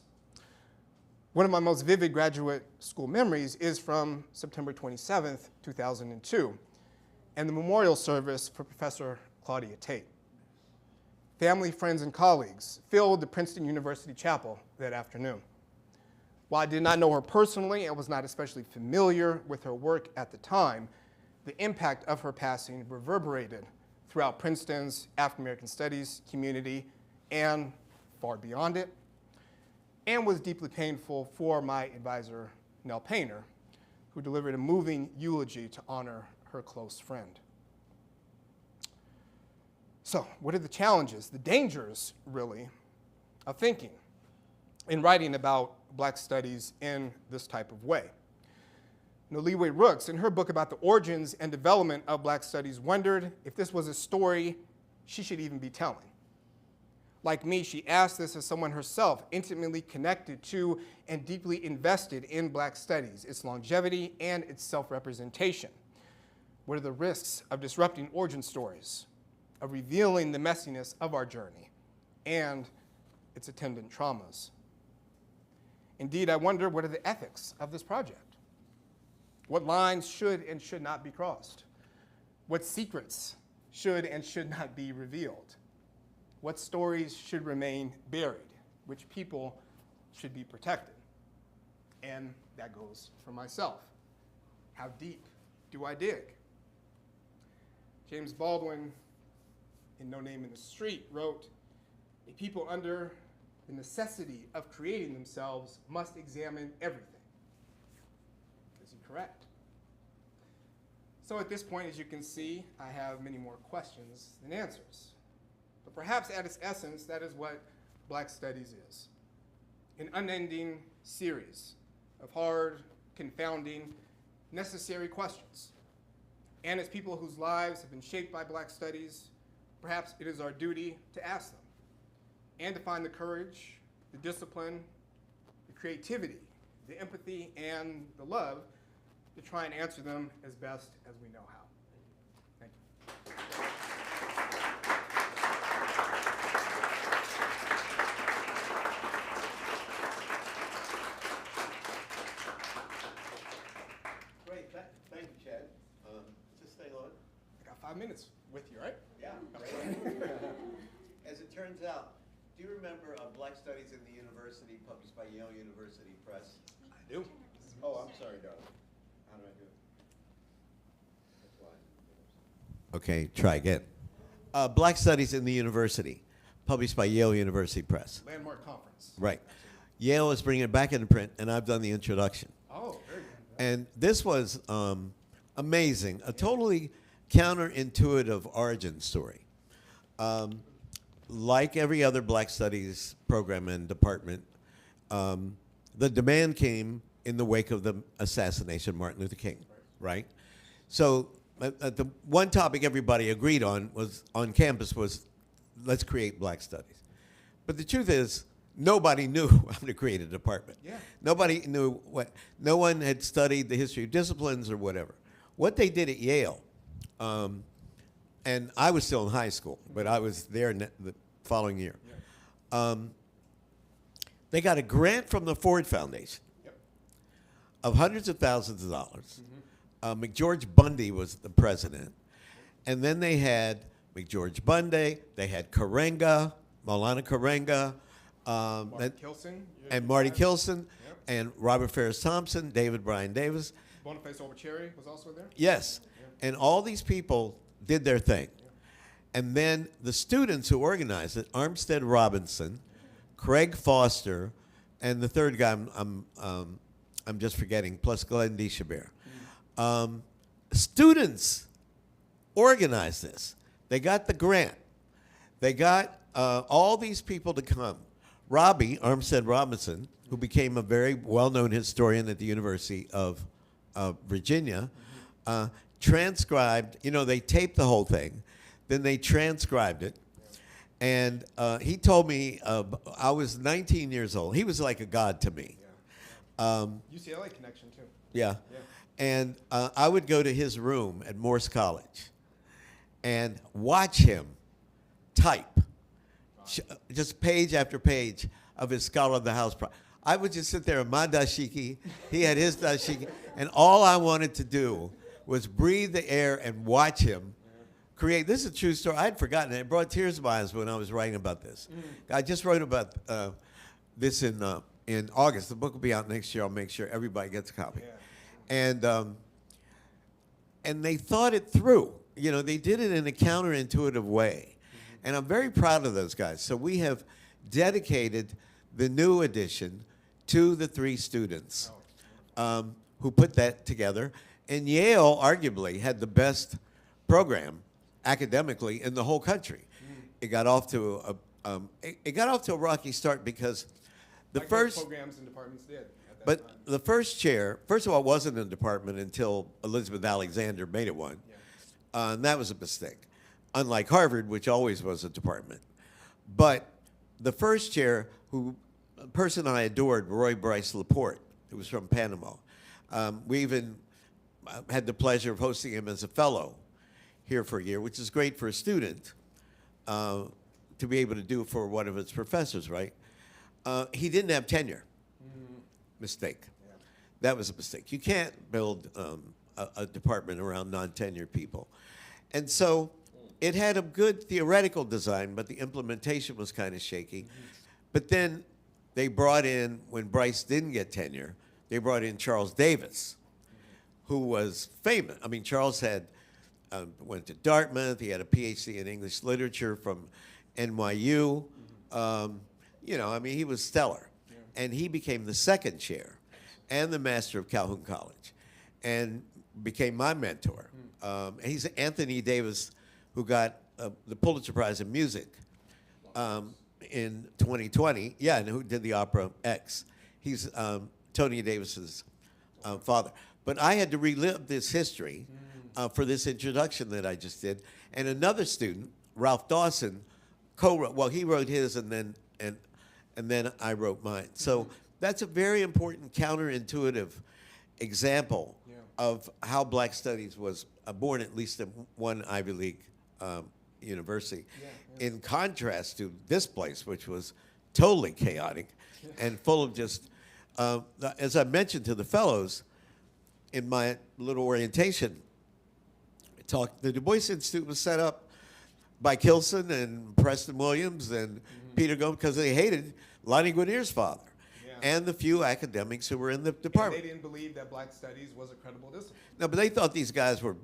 One of my most vivid graduate school memories is from September 27th, 2002, and the memorial service for Professor Claudia Tate. Family, friends, and colleagues filled the Princeton University chapel that afternoon. While I did not know her personally and was not especially familiar with her work at the time, the impact of her passing reverberated throughout Princeton's African American Studies community and far beyond it, and was deeply painful for my advisor, Nell Painter, who delivered a moving eulogy to honor her close friend. So, what are the challenges, the dangers, really, of thinking and writing about black studies in this type of way? Noliwe Rooks, in her book about the origins and development of black studies, wondered if this was a story she should even be telling. Like me, she asked this as someone herself intimately connected to and deeply invested in black studies, its longevity and its self-representation. What are the risks of disrupting origin stories, of revealing the messiness of our journey and its attendant traumas? Indeed, I wonder, what are the ethics of this project? What lines should and should not be crossed? What secrets should and should not be revealed? What stories should remain buried? Which people should be protected? And that goes for myself. How deep do I dig? James Baldwin, in No Name in the Street, wrote, "A people under the necessity of creating themselves must examine everything." Is he correct? So at this point, as you can see, I have many more questions than answers. But perhaps at its essence, that is what black studies is. An unending series of hard, confounding, necessary questions. And as people whose lives have been shaped by black studies, perhaps it is our duty to ask them and to find the courage, the discipline, the creativity, the empathy, and the love to try and answer them as best as we know how. Thank you. Great, thank you, Chad. minutes with you, right? Yeah. As it turns out, do you remember Black Studies in the University, published by Yale University Press? I do. Oh, I'm sorry, darling. How do I do it? That's why. Okay, try again. Black Studies in the University, published by Yale University Press. Landmark conference. Right. Yale is bringing it back into print, and I've done the introduction. Oh, very good. And this was amazing, a totally counterintuitive origin story. Like every other Black Studies program and department, the demand came in the wake of the assassination of Martin Luther King, right? So the one topic everybody agreed on was on campus was, let's create Black Studies. But the truth is, nobody knew how to create a department. Yeah. Nobody knew what. No one had studied the history of disciplines or whatever. What they did at Yale, and I was still in high school, but I was there the following year. They got a grant from the Ford Foundation of hundreds of thousands of dollars. McGeorge Bundy was the president. And then they had McGeorge Bundy, they had Karenga, Maulana Karenga, Marty Kilson. and Marty Kilson, Yep. and Robert Ferris Thompson, David Bryan Davis. Boniface Overcherry was also there. Yes. And all these people did their thing. And then the students who organized it, Armstead Robinson, Craig Foster, and the third guy I'm just forgetting, plus Glenn DeChabert. Students organized this. They got the grant. They got all these people to come. Robbie, Armstead Robinson, who became a very well-known historian at the University of Virginia, transcribed, they taped the whole thing, then they transcribed it. And he told me, I was 19 years old. He was like a god to me. UCLA connection, too. Yeah. And I would go to his room at Morse College and watch him type just page after page of his Scholar of the House. I would just sit there in my dashiki, he had his dashiki, and all I wanted to do was breathe the air and watch him create. This is a true story. I had forgotten it. It brought tears to my eyes when I was writing about this. I just wrote about this in August. The book will be out next year. I'll make sure everybody gets a copy. Yeah. And they thought it through. They did it in a counterintuitive way. And I'm very proud of those guys. So we have dedicated the new edition to the three students who put that together. And Yale, arguably, had the best program academically in the whole country. It got off to a rocky start because the Like first most programs and departments did. At that but time. the first chair, first of all, it wasn't a department until Elizabeth Alexander made it one. And that was a mistake, unlike Harvard, which always was a department. But the first chair, a person I adored, Roy Bryce Laporte, who was from Panama. We even had the pleasure of hosting him as a fellow here for a year, which is great for a student to be able to do for one of its professors, right? He didn't have tenure. Mistake. That was a mistake. You can't build a department around non-tenured people. And so it had a good theoretical design, but the implementation was kind of shaky. But then they brought in, when Bryce didn't get tenure, they brought in Charles Davis, who was famous. I mean, Charles went to Dartmouth. He had a PhD in English literature from NYU. He was stellar. And he became the second chair and the master of Calhoun College and became my mentor. He's Anthony Davis, who got the Pulitzer Prize in Music in 2020. Yeah, and who did the opera X. He's Tony Davis's father. But I had to relive this history for this introduction that I just did. And another student, Ralph Dawson, co-wrote. Well, he wrote his, and then I wrote mine. So that's a very important counterintuitive example of how Black Studies was born, at least at one Ivy League university, in contrast to this place, which was totally chaotic and full of just, as I mentioned to the fellows in my little orientation talk. The Du Bois Institute was set up by Kilson and Preston Williams and Peter Gomes because they hated Lonnie Guinier's father and the few academics who were in the department. They didn't believe that black studies was a credible discipline. No, but they thought these guys were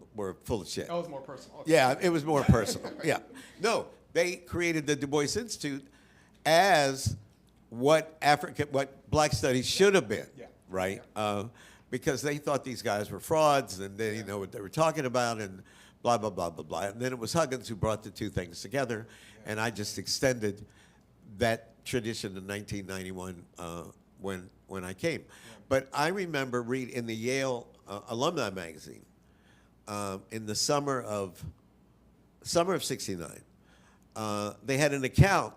full of shit. That was more personal. Okay. Yeah, it was more personal. Yeah. No, they created the Du Bois Institute as what black studies should have been, right? Because they thought these guys were frauds and they didn't know what they were talking about and blah, blah, blah, blah, blah. And then it was Huggins who brought the two things together, and I just extended that tradition in 1991 when I came. But I remember reading in the Yale Alumni Magazine in the summer of '69. They had an account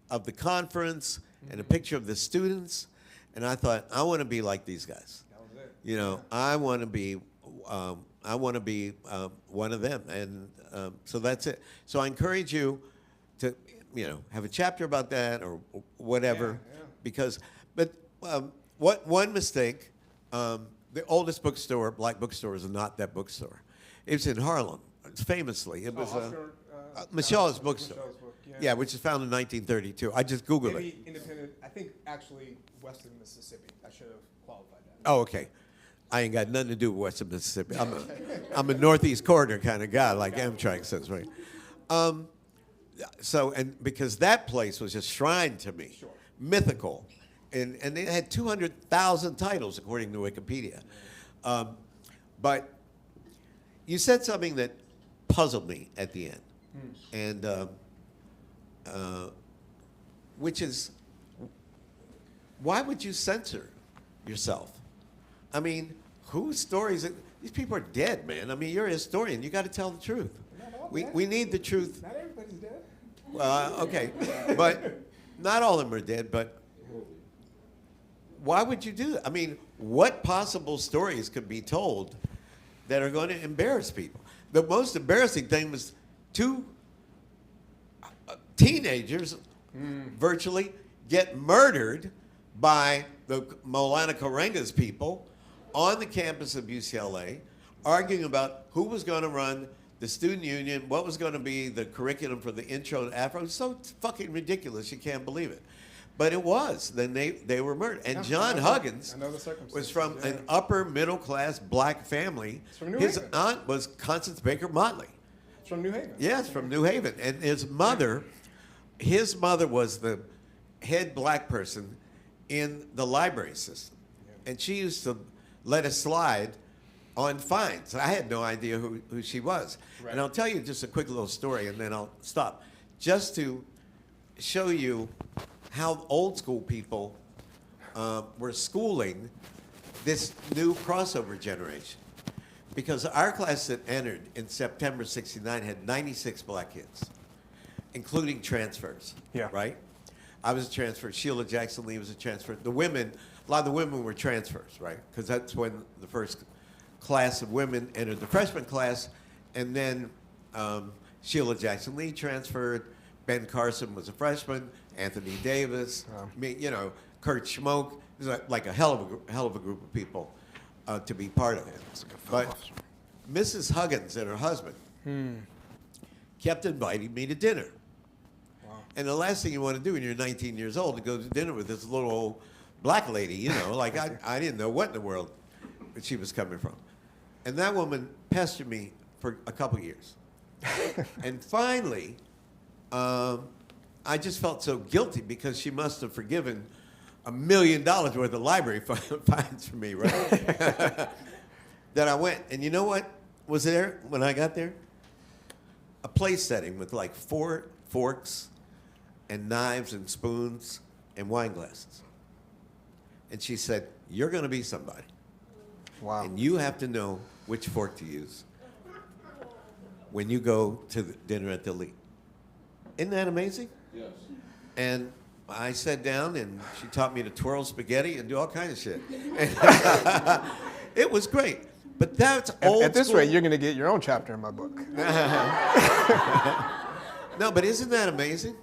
of the conference and a picture of the students, and I thought, I want to be like these guys. That was it. You know, I want to be one of them, and so that's it. So I encourage you to, have a chapter about that or whatever, because. But one mistake, the oldest bookstore, black bookstore, is not that bookstore. It's in Harlem. It's famously, it was Michelle's bookstore. Michelle's book, yeah, which was founded in 1932. I just Googled Maybe it. independent, I think actually western Mississippi. I should have qualified that. Oh, okay. I ain't got nothing to do with Western Mississippi. I'm a Northeast Corridor kind of guy, like Amtrak says, right? So, and because that place was a shrine to me, mythical. And they had 200,000 titles, according to Wikipedia. But you said something that puzzled me at the end, and which is, why would you censor yourself? I mean, whose stories? These people are dead, man. I mean, you're a historian. You got to tell the truth. We need the truth. Not everybody's dead. Okay, but not all of them are dead, but why would you do that? I mean, what possible stories could be told that are going to embarrass people? The most embarrassing thing was two teenagers virtually get murdered by the Maulana Karenga's people on the campus of UCLA, arguing about who was going to run the student union, what was going to be the curriculum for the intro to Afro. It was so fucking ridiculous, you can't believe it. But it was. Then they were murdered. And John Huggins was from an upper middle class black family. From New His Haven. aunt was Constance Baker Motley. It's from New Haven. Yes, from New Haven. And his mother was the head black person in the library system. And she used to let us slide on fines. I had no idea who she was. Right. And I'll tell you just a quick little story and then I'll stop. Just to show you how old school people were schooling this new crossover generation. Because our class that entered in September '69 had 96 black kids, including transfers. Yeah. Right? I was a transfer. Sheila Jackson Lee was a transfer. A lot of the women were transfers, right? Because that's when the first class of women entered the freshman class, and then Sheila Jackson Lee transferred. Ben Carson was a freshman. Anthony Davis, Kurt Schmoke. It was like a hell of a group of people to be part of it. But Mrs. Huggins and her husband kept inviting me to dinner. Wow. And the last thing you want to do when you're 19 years old is go to dinner with this little old black lady, like I didn't know what in the world she was coming from. And that woman pestered me for a couple years. And finally, I just felt so guilty because she must have forgiven $1 million worth of library fines for me, right? That I went. And you know what was there when I got there? A place setting with like 4 forks and knives and spoons and wine glasses. And she said, "You're going to be somebody. Wow. And you have to know which fork to use when you go to the dinner at the Elite." Isn't that amazing? Yes. And I sat down and she taught me to twirl spaghetti and do all kinds of shit. It was great. But that's old At this school. rate, you're going to get your own chapter in my book. No, but isn't that amazing?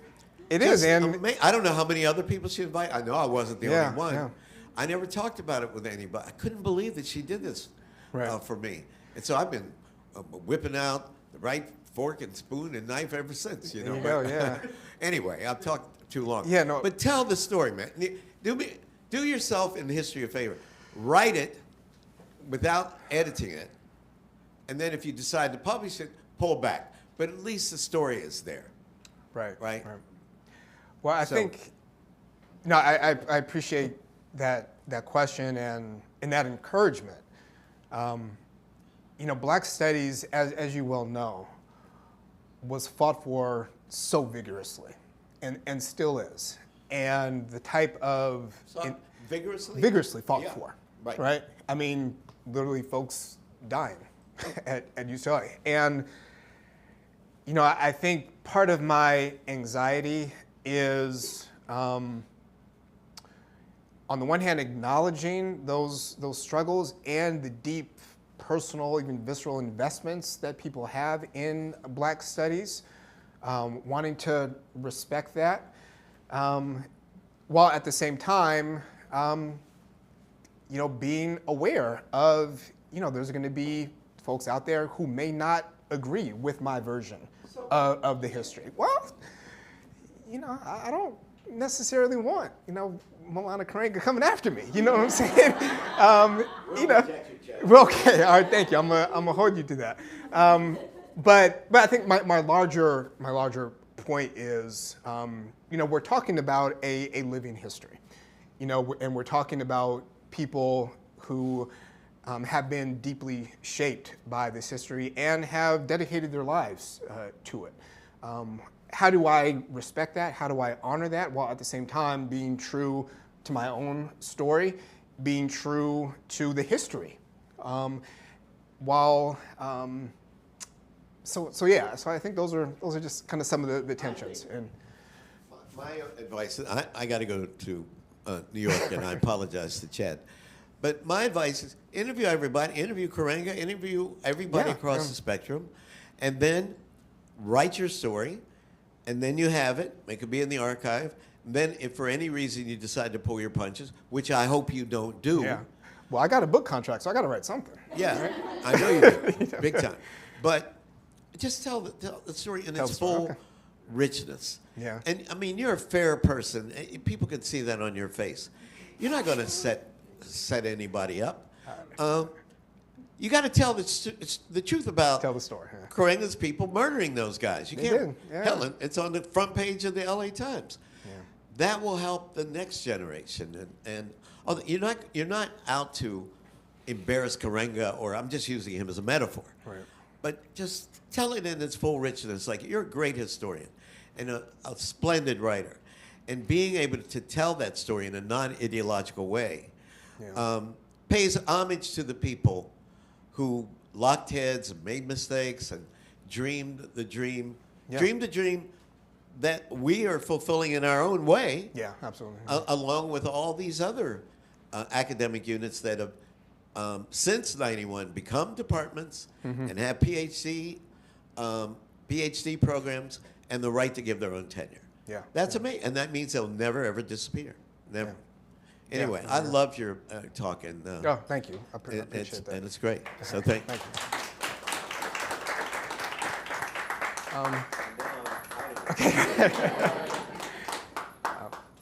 It is, and I don't know how many other people she invited. I know I wasn't the only one. Yeah. I never talked about it with anybody. I couldn't believe that she did this Right. for me. And so I've been whipping out the right fork and spoon and knife ever since, you know. There you go, yeah. Anyway, I've talked too long. Yeah, no. But tell the story, man. Do yourself in history a favor. Write it without editing it. And then if you decide to publish it, pull back. But at least the story is there. Right. Right? Well, I So- think, no, I appreciate that question and that encouragement. You know, Black Studies, as you well know, was fought for so vigorously, and still is. And the type of vigorously fought Yeah, for, right. I mean, literally, folks dying at UCLA, and you know, I think part of my anxiety is, on the one hand, acknowledging those struggles and the deep personal, even visceral investments that people have in Black studies, wanting to respect that, while at the same time, you know, being aware of, you know, there's going to be folks out there who may not agree with my version of the history. Well, you know, I don't necessarily want, you know, Milana Karenga coming after me. You know what I'm saying? You know, well, okay, all right, thank you. I'm gonna hold you to that. But I think my larger point is, you know, we're talking about a living history, you know, and we're talking about people who have been deeply shaped by this history and have dedicated their lives to it. How do I respect that? How do I honor that while at the same time being true to my own story, being true to the history? So I think those are just kind of some of the tensions. And my advice, I got to go to New York, and I apologize to Chad. But my advice is interview everybody, interview Karenga, interview everybody across the spectrum, and then write your story, and then you have it. It could be in the archive. Then if for any reason you decide to pull your punches, which I hope you don't do. yeah, well, I got a book contract, so I got to write something. Yeah, I know you do, big time. But just tell the story in its full richness. Yeah. And I mean, you're a fair person. People can see that on your face. You're not going to set anybody up. You got to tell the truth about Tell the story. Yeah. Karenga's people murdering those guys. You They can't. did, yeah. Helen, it's on the front page of the LA Times. Yeah. That will help the next generation. And you're not out to embarrass Karenga, or I'm just using him as a metaphor. Right. But just tell it in its full richness. Like, you're a great historian and a splendid writer. And being able to tell that story in a non-ideological way pays homage to the people who locked heads and made mistakes and dreamed the dream that we are fulfilling in our own way. Yeah, absolutely. Along with all these other academic units that have, since '91, become departments and have PhD programs and the right to give their own tenure. Yeah. That's amazing. And that means they'll never, ever disappear. Never. Yeah. Anyway, Yeah. I loved your talk. And, Oh, thank you. I appreciate that. And it's great. So thank you.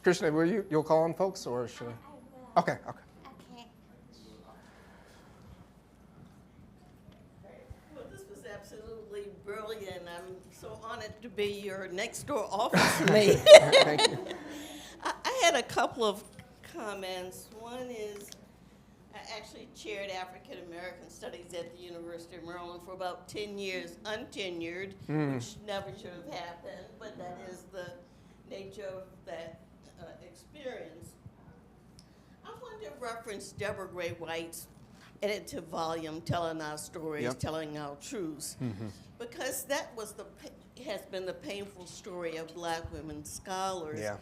Krishna, you'll call on folks, or should I? Okay. Okay. Well, this was absolutely brilliant. I'm so honored to be your next door office mate. Thank you. I had a couple of comments. One is, I actually chaired African American Studies at the University of Maryland for about 10 years, untenured, which never should have happened, but that is the nature of that experience. I wanted to reference Deborah Gray White's edited volume, Telling Our Stories, Yep. Telling Our Truths, because that was has been the painful story of Black women scholars Yeah.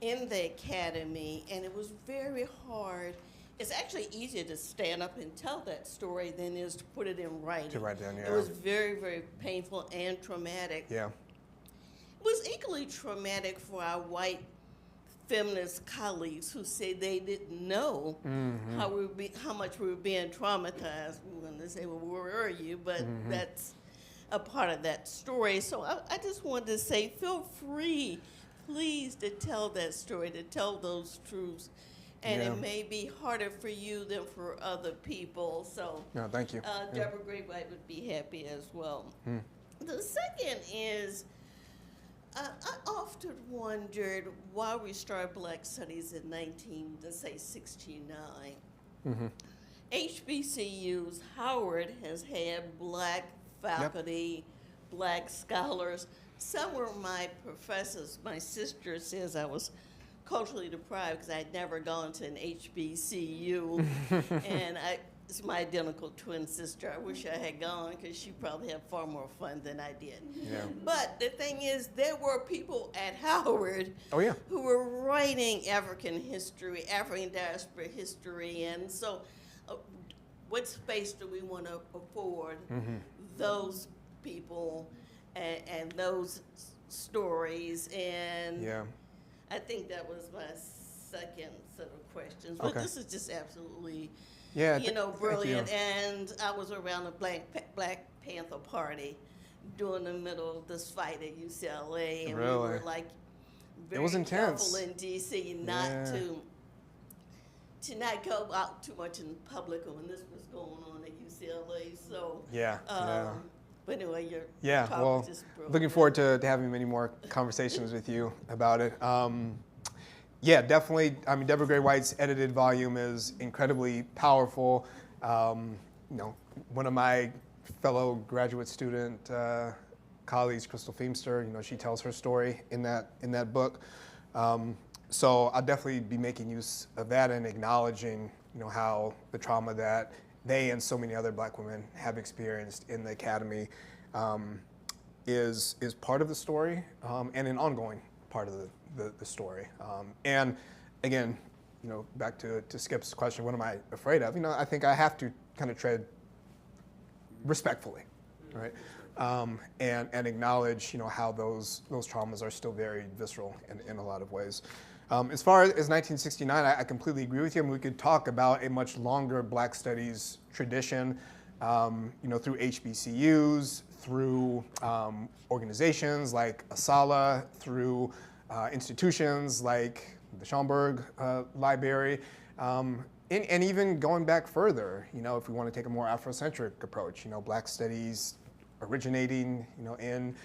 in the academy, and it was very hard. It's actually easier to stand up and tell that story than it is to put it in writing. To write down, It yeah. was very, very painful and traumatic. Yeah. It was equally traumatic for our white feminist colleagues who say they didn't know how much we were being traumatized. We were going to say, well, where are you? But that's a part of that story. So I just wanted to say, feel free, please, to tell that story, to tell those truths. And Yeah. it may be harder for you than for other people. So No, thank you. Deborah Gray White would be happy as well. The second is, I often wondered why we started Black Studies in 1969. HBCUs, Howard has had Black faculty, Black scholars. Some were my professors. My sister says I was culturally deprived because I'd never gone to an HBCU. And it's my identical twin sister. I wish I had gone because she probably had far more fun than I did. Yeah. But the thing is, there were people at Howard Oh, yeah. who were writing African history, African diaspora history, and so what space do we want to afford those people and those stories? And Yeah. I think that was my second set of questions. But Okay. this is just absolutely, Yeah. you know, thank brilliant. you. And I was around the Black Panther Party during the middle of this fight at UCLA, and we Really? were like very was intense. careful in DC not Yeah. to not go out too much in public when this was going on at UCLA. So Yeah. Yeah. But anyway, your Yeah, talk well, was just brilliant. looking forward to having many more conversations with you about it. Yeah, definitely. I mean, Deborah Gray White's edited volume is incredibly powerful. You know, one of my fellow graduate student colleagues, Crystal Feemster, you know, she tells her story in that book. So I'll definitely be making use of that and acknowledging, you know, how the trauma that they and so many other Black women have experienced in the academy is part of the story and an ongoing part of the story. And again, you know, back to Skip's question, what am I afraid of? You know, I think I have to kind of tread respectfully, right? And acknowledge, you know, how those traumas are still very visceral in a lot of ways. As far as 1969, I completely agree with you. And we could talk about a much longer Black studies tradition, you know, through HBCUs, through organizations like ASALA, through institutions like the Schomburg Library, and even going back further, you know, if we want to take a more Afrocentric approach, you know, Black studies originating, you know, in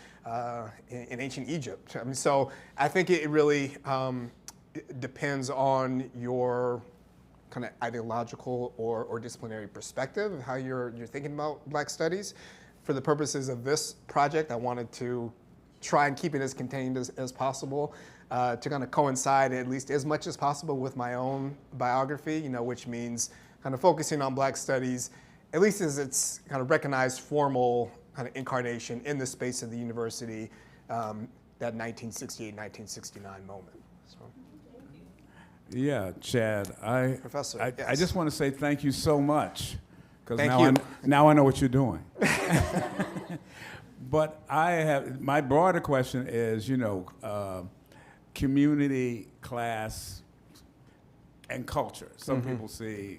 ancient Egypt. I mean, so I think it really it depends on your kind of ideological or disciplinary perspective of how you're thinking about Black studies. For the purposes of this project, I wanted to try and keep it as contained as possible to kind of coincide at least as much as possible with my own biography, you know, which means kind of focusing on Black studies, at least as its kind of recognized formal kind of incarnation in the space of the university, that 1968, 1969 moment. So. Yeah, Chad, Professor, I yes. just want to say thank you so much, because Thank now you. now I know what you're doing. But my broader question is, you know, community, class, and culture. Some people say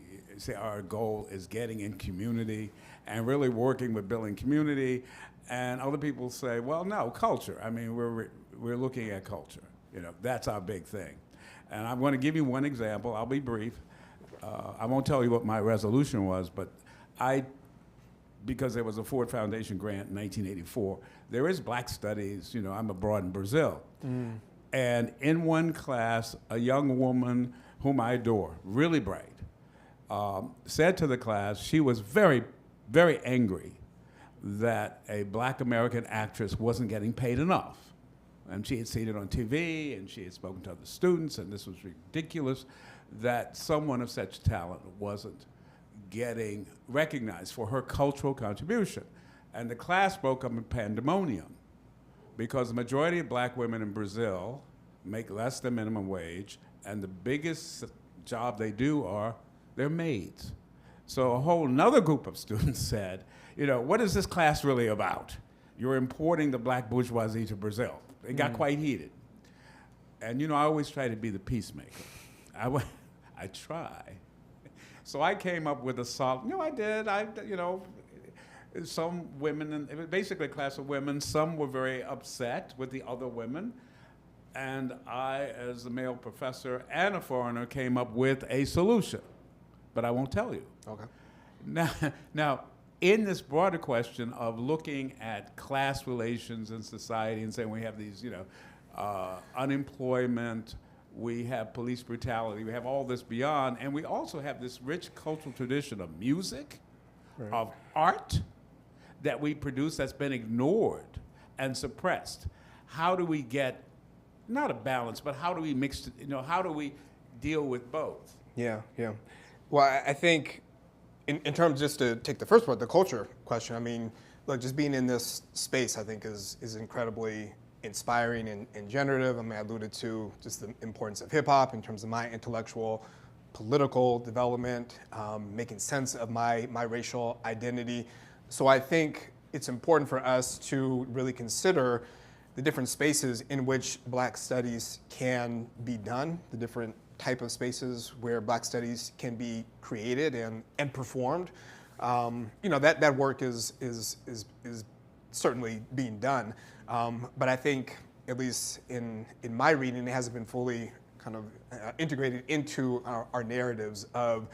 our goal is getting in community and really working with building community, and other people say, well, no, culture. I mean, we're looking at culture. You know, that's our big thing. And I'm going to give you one example. I'll be brief. I won't tell you what my resolution was, but because there was a Ford Foundation grant in 1984, there is Black studies. You know, I'm abroad in Brazil. And in one class, a young woman whom I adore, really bright, said to the class she was very, very angry that a Black American actress wasn't getting paid enough. And she had seen it on TV, and she had spoken to other students, and this was ridiculous that someone of such talent wasn't getting recognized for her cultural contribution. And the class broke up in pandemonium because the majority of Black women in Brazil make less than minimum wage, and the biggest job they do are they're maids. So a whole nother group of students said, you know, what is this class really about? You're importing the Black bourgeoisie to Brazil. It got quite heated. And, you know, I always try to be the peacemaker. I try. So I came up with a solid, no, I did, you know, some women, and it was basically a class of women, some were very upset with the other women. And I, as a male professor and a foreigner, came up with a solution. But I won't tell you. Okay. Now, in this broader question of looking at class relations in society and saying we have these, unemployment, we have police brutality, we have all this beyond, and we also have this rich cultural tradition of music, of art that we produce that's been ignored and suppressed. How do we get, not a balance, but how do we mix, how do we deal with both? Yeah. Well, I think in terms, just to take the first part, the culture question, I mean, look, just being in this space, I think is incredibly inspiring and generative. I mean, I alluded to just the importance of hip hop in terms of my intellectual, political development, making sense of my racial identity. So I think it's important for us to really consider the different spaces in which Black studies can be done, the different type of spaces where Black studies can be created and performed. That work is certainly being done. But I think, at least in my reading, it hasn't been fully kind of integrated into our narratives of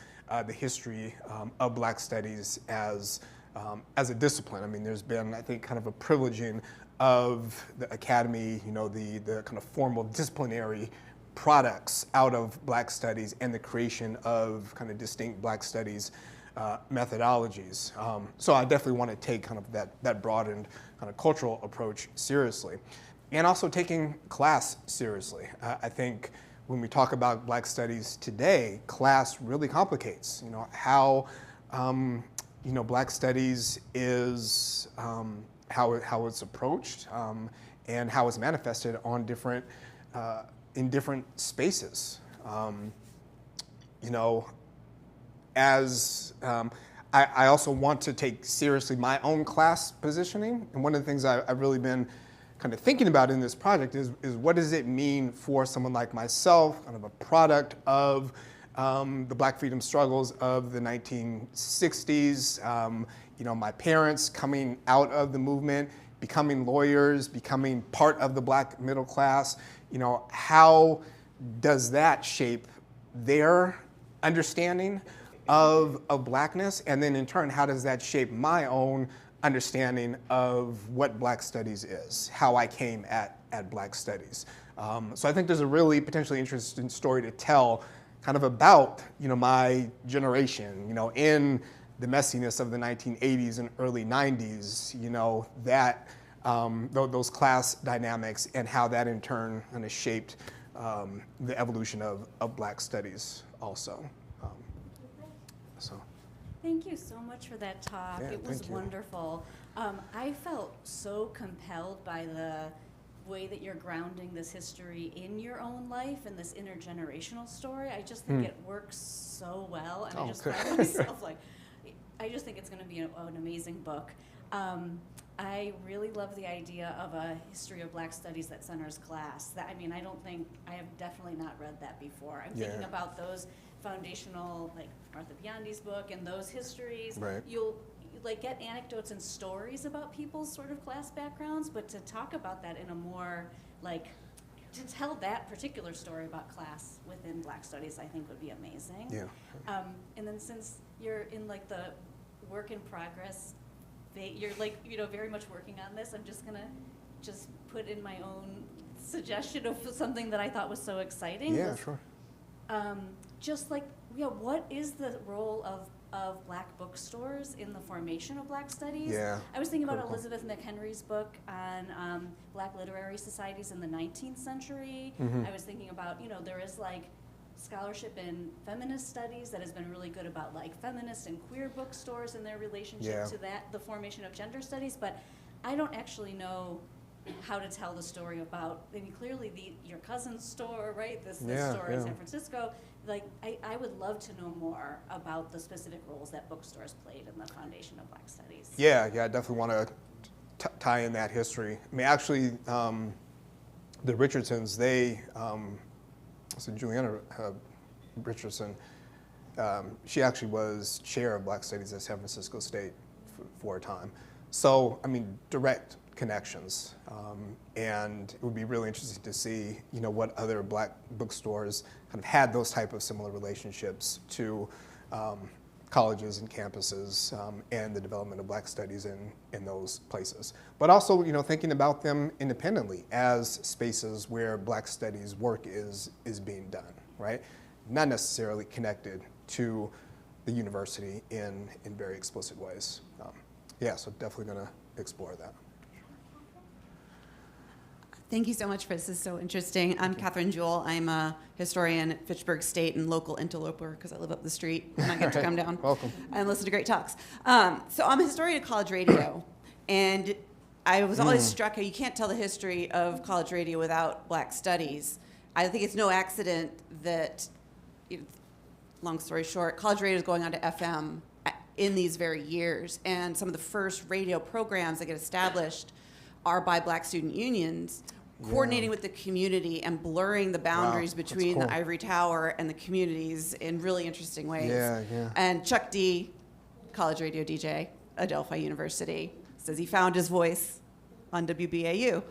the history of Black studies as a discipline. I mean, there's been, I think, kind of a privileging of the academy, the kind of formal disciplinary products out of Black studies and the creation of kind of distinct Black studies methodologies. So I definitely want to take kind of that broadened kind of cultural approach seriously. And also taking class seriously. I think when we talk about Black studies today, class really complicates, how, Black studies is, how it's approached, and how it's manifested on in different spaces. I also want to take seriously my own class positioning. And one of the things I've really been kind of thinking about in this project is what does it mean for someone like myself, kind of a product of the Black freedom struggles of the 1960s, my parents coming out of the movement, becoming lawyers, becoming part of the Black middle class. How does that shape their understanding of Blackness? And then in turn, how does that shape my own understanding of what Black studies is, how I came at Black studies? So I think there's a really potentially interesting story to tell kind of about, my generation, in the messiness of the 1980s and early 90s, those class dynamics and how that in turn kind of shaped the evolution of Black studies also. Thank you so much for that talk. Yeah, it was thank you. wonderful. I felt so compelled by the way that you're grounding this history in your own life and this intergenerational story. I just think it works so well, and I just find myself I just think it's going to be an amazing book. I really love the idea of a history of Black studies that centers class. I have definitely not read that before. I'm thinking about those foundational, like Martha Biondi's book and those histories. Right. You'll get anecdotes and stories about people's sort of class backgrounds, but to talk about that in a more to tell that particular story about class within Black studies, I think would be amazing. Yeah. And then since you're in the work in progress, you're very much working on this, I'm just gonna put in my own suggestion of something that I thought was so exciting. Yeah, sure. What is the role of Black bookstores in the formation of Black studies? Yeah, I was thinking about critical. Elizabeth McHenry's book on Black literary societies in the 19th century. Mm-hmm. I was thinking about, there is scholarship in feminist studies that has been really good about feminist and queer bookstores and their relationship to the formation of gender studies, but I don't actually know how to tell the story about, clearly your cousin's store, right? This store in San Francisco. I would love to know more about the specific roles that bookstores played in the foundation of Black studies. Yeah, I definitely want to tie in that history. I mean, actually, the Richardsons, so Juliana Richardson, she actually was chair of Black Studies at San Francisco State for a time. So, I mean, direct connections. And it would be really interesting to see, what other Black bookstores kind of had those type of similar relationships to colleges and campuses and the development of Black studies in those places. But also, thinking about them independently as spaces where Black studies work is being done, right? Not necessarily connected to the university in very explicit ways. Yeah, so definitely going to explore that. Thank you so much for this. This is so interesting. I'm Catherine Jewell. I'm a historian at Fitchburg State and local interloper because I live up the street and I get to come down Welcome. and listen to great talks. So I'm a historian of college radio, and I was always struck how you can't tell the history of college radio without Black studies. I think it's no accident that, long story short, college radio is going on to FM in these very years, and some of the first radio programs that get established are by Black student unions, coordinating with the community and blurring the boundaries between cool. the ivory tower and the communities in really interesting ways. Yeah. And Chuck D, college radio DJ, Adelphi University, says he found his voice on WBAU.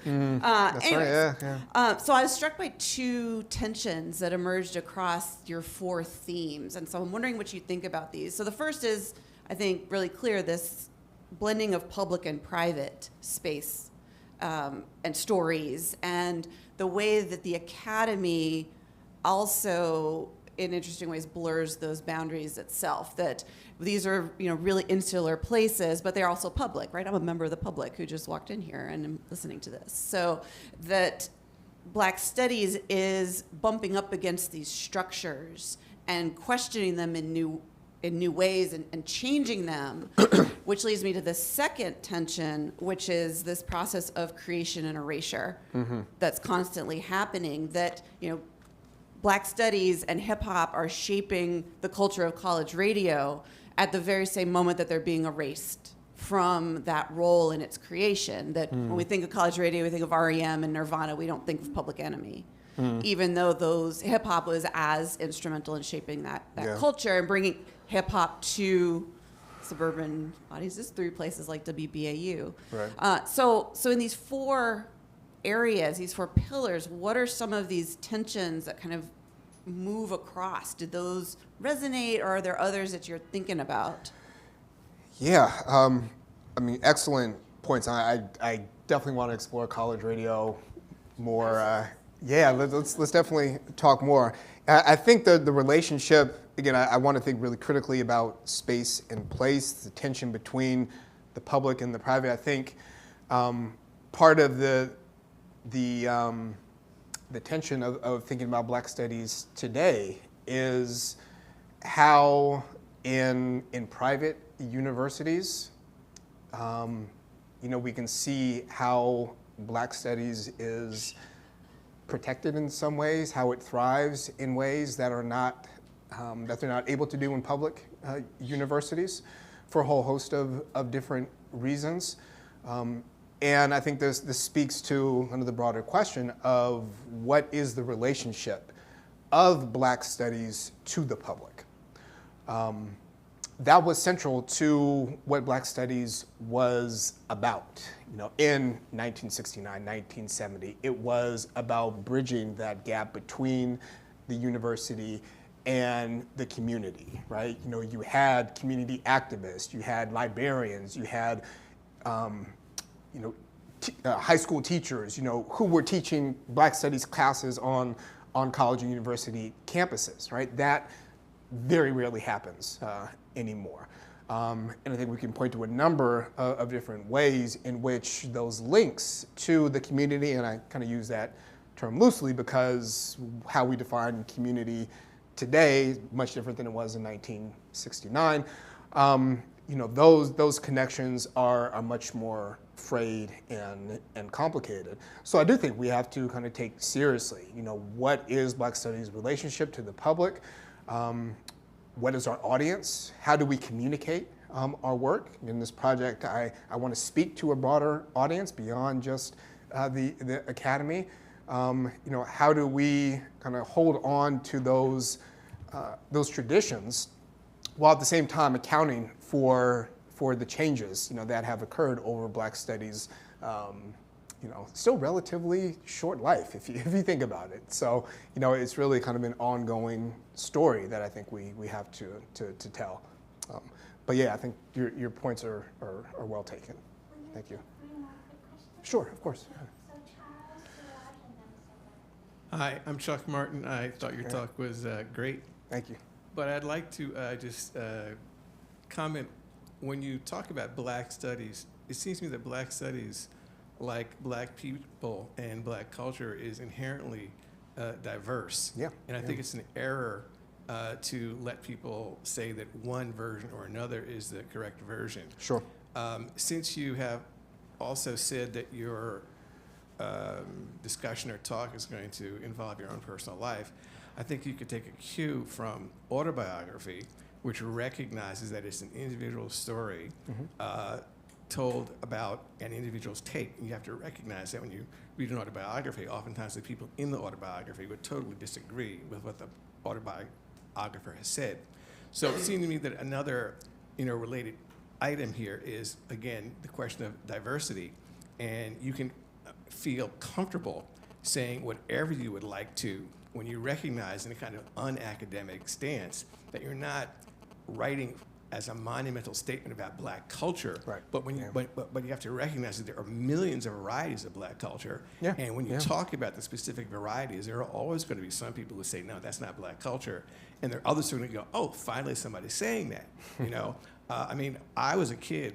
That's anyways, right, yeah. So I was struck by two tensions that emerged across your four themes. And so I'm wondering what you think about these. So the first is, I think, really clear, this blending of public and private space and stories, and the way that the academy also, in interesting ways, blurs those boundaries itself. That these are, really insular places, but they're also public, right? I'm a member of the public who just walked in here and I'm listening to this. So that Black studies is bumping up against these structures and questioning them in new ways and changing them, which leads me to the second tension, which is this process of creation and erasure that's constantly happening, that, Black studies and hip hop are shaping the culture of college radio at the very same moment that they're being erased from that role in its creation. That when we think of college radio, we think of REM and Nirvana, we don't think of Public Enemy. Even though those hip hop was as instrumental in shaping that culture and bringing hip hop to suburban audiences through places like WBAU. Right. So in these four areas, these four pillars, what are some of these tensions that kind of move across? Did those resonate, or are there others that you're thinking about? Yeah, excellent points. I definitely want to explore college radio more. Let's definitely talk more. I think the relationship, again, I want to think really critically about space and place, the tension between the public and the private. I think part of the tension of thinking about Black studies today is how in private universities, we can see how Black studies is protected in some ways, how it thrives in ways that are not that they're not able to do in public universities for a whole host of different reasons. And I think this speaks to kind of the broader question of what is the relationship of Black studies to the public. That was central to what Black studies was about. In 1969, 1970, it was about bridging that gap between the university and the community, right? You had community activists, you had librarians, you had high school teachers, who were teaching Black studies classes on college and university campuses, right? That very rarely happens anymore. And I think we can point to a number of different ways in which those links to the community, and I kind of use that term loosely because how we define community today is much different than it was in 1969. Those connections are much more frayed and complicated. So I do think we have to kind of take seriously, what is Black studies' relationship to the public? What is our audience? How do we communicate our work? In this project, I want to speak to a broader audience beyond just the academy. How do we kind of hold on to those traditions while at the same time accounting for for the changes, that have occurred over Black studies, still relatively short life if you think about it. So, it's really kind of an ongoing story that I think we have to tell. But yeah, I think your points are well taken. Thank you. Sure, of course. Hi, I'm Chuck Martin. I thought your talk was great. Thank you. But I'd like to just comment, when you talk about Black studies, it seems to me that Black studies, like Black people and Black culture, is inherently diverse. Yeah. And I think it's an error to let people say that one version or another is the correct version. Sure. Since you have also said that your discussion or talk is going to involve your own personal life, I think you could take a cue from autobiography, which recognizes that it's an individual story told about an individual's take. And you have to recognize that when you read an autobiography, oftentimes the people in the autobiography would totally disagree with what the autobiographer has said. So it seemed to me that another related item here is, again, the question of diversity. And you can feel comfortable saying whatever you would like to when you recognize in a kind of unacademic stance that you're not writing as a monumental statement about Black culture, right. But when you but you have to recognize that there are millions of varieties of Black culture, yeah. And when you talk about the specific varieties, there are always going to be some people who say, no, that's not Black culture, and there are others who are going to go, oh, finally somebody's saying that. I mean, I was a kid.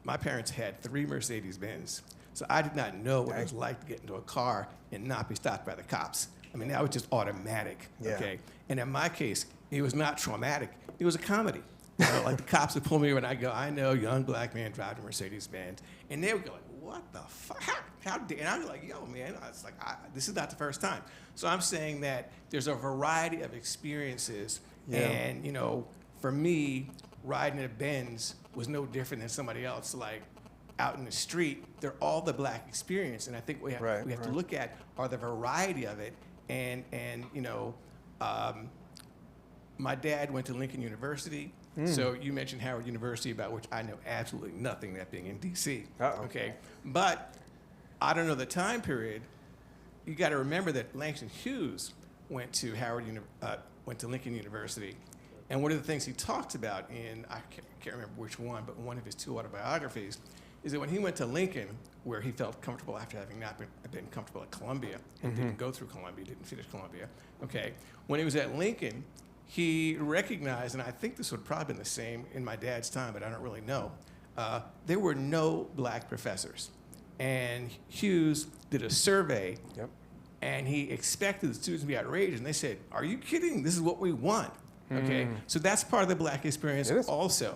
My parents had 3 Mercedes-Benz, so I did not know what it was like to get into a car and not be stopped by the cops. I mean, that was just automatic, okay? And in my case, it was not traumatic. It was a comedy. Like the cops would pull me over and I'd go, I know, young Black man driving a Mercedes-Benz. And they would go like, what the fuck? How dare? And I'd be like, yo, man, it's like, this is not the first time. So I'm saying that there's a variety of experiences. And, for me, riding a Benz was no different than somebody else, like, out in the street. They're all the Black experience. And I think we have to look at are the variety of it. And my dad went to Lincoln University. So you mentioned Howard University, about which I know absolutely nothing, that being in D.C. Okay, but I don't know the time period. You got to remember that Langston Hughes went to went to Lincoln University, and one of the things he talked about in, I can't remember which one, but one of his 2 autobiographies, is that when he went to Lincoln, where he felt comfortable after having not been comfortable at Columbia, and didn't go through Columbia, didn't finish Columbia. Okay, when he was at Lincoln, he recognized, and I think this would have probably been the same in my dad's time, but I don't really know, there were no Black professors. And Hughes did a survey, and he expected the students to be outraged, and they said, are you kidding? This is what we want, okay? So that's part of the Black experience also,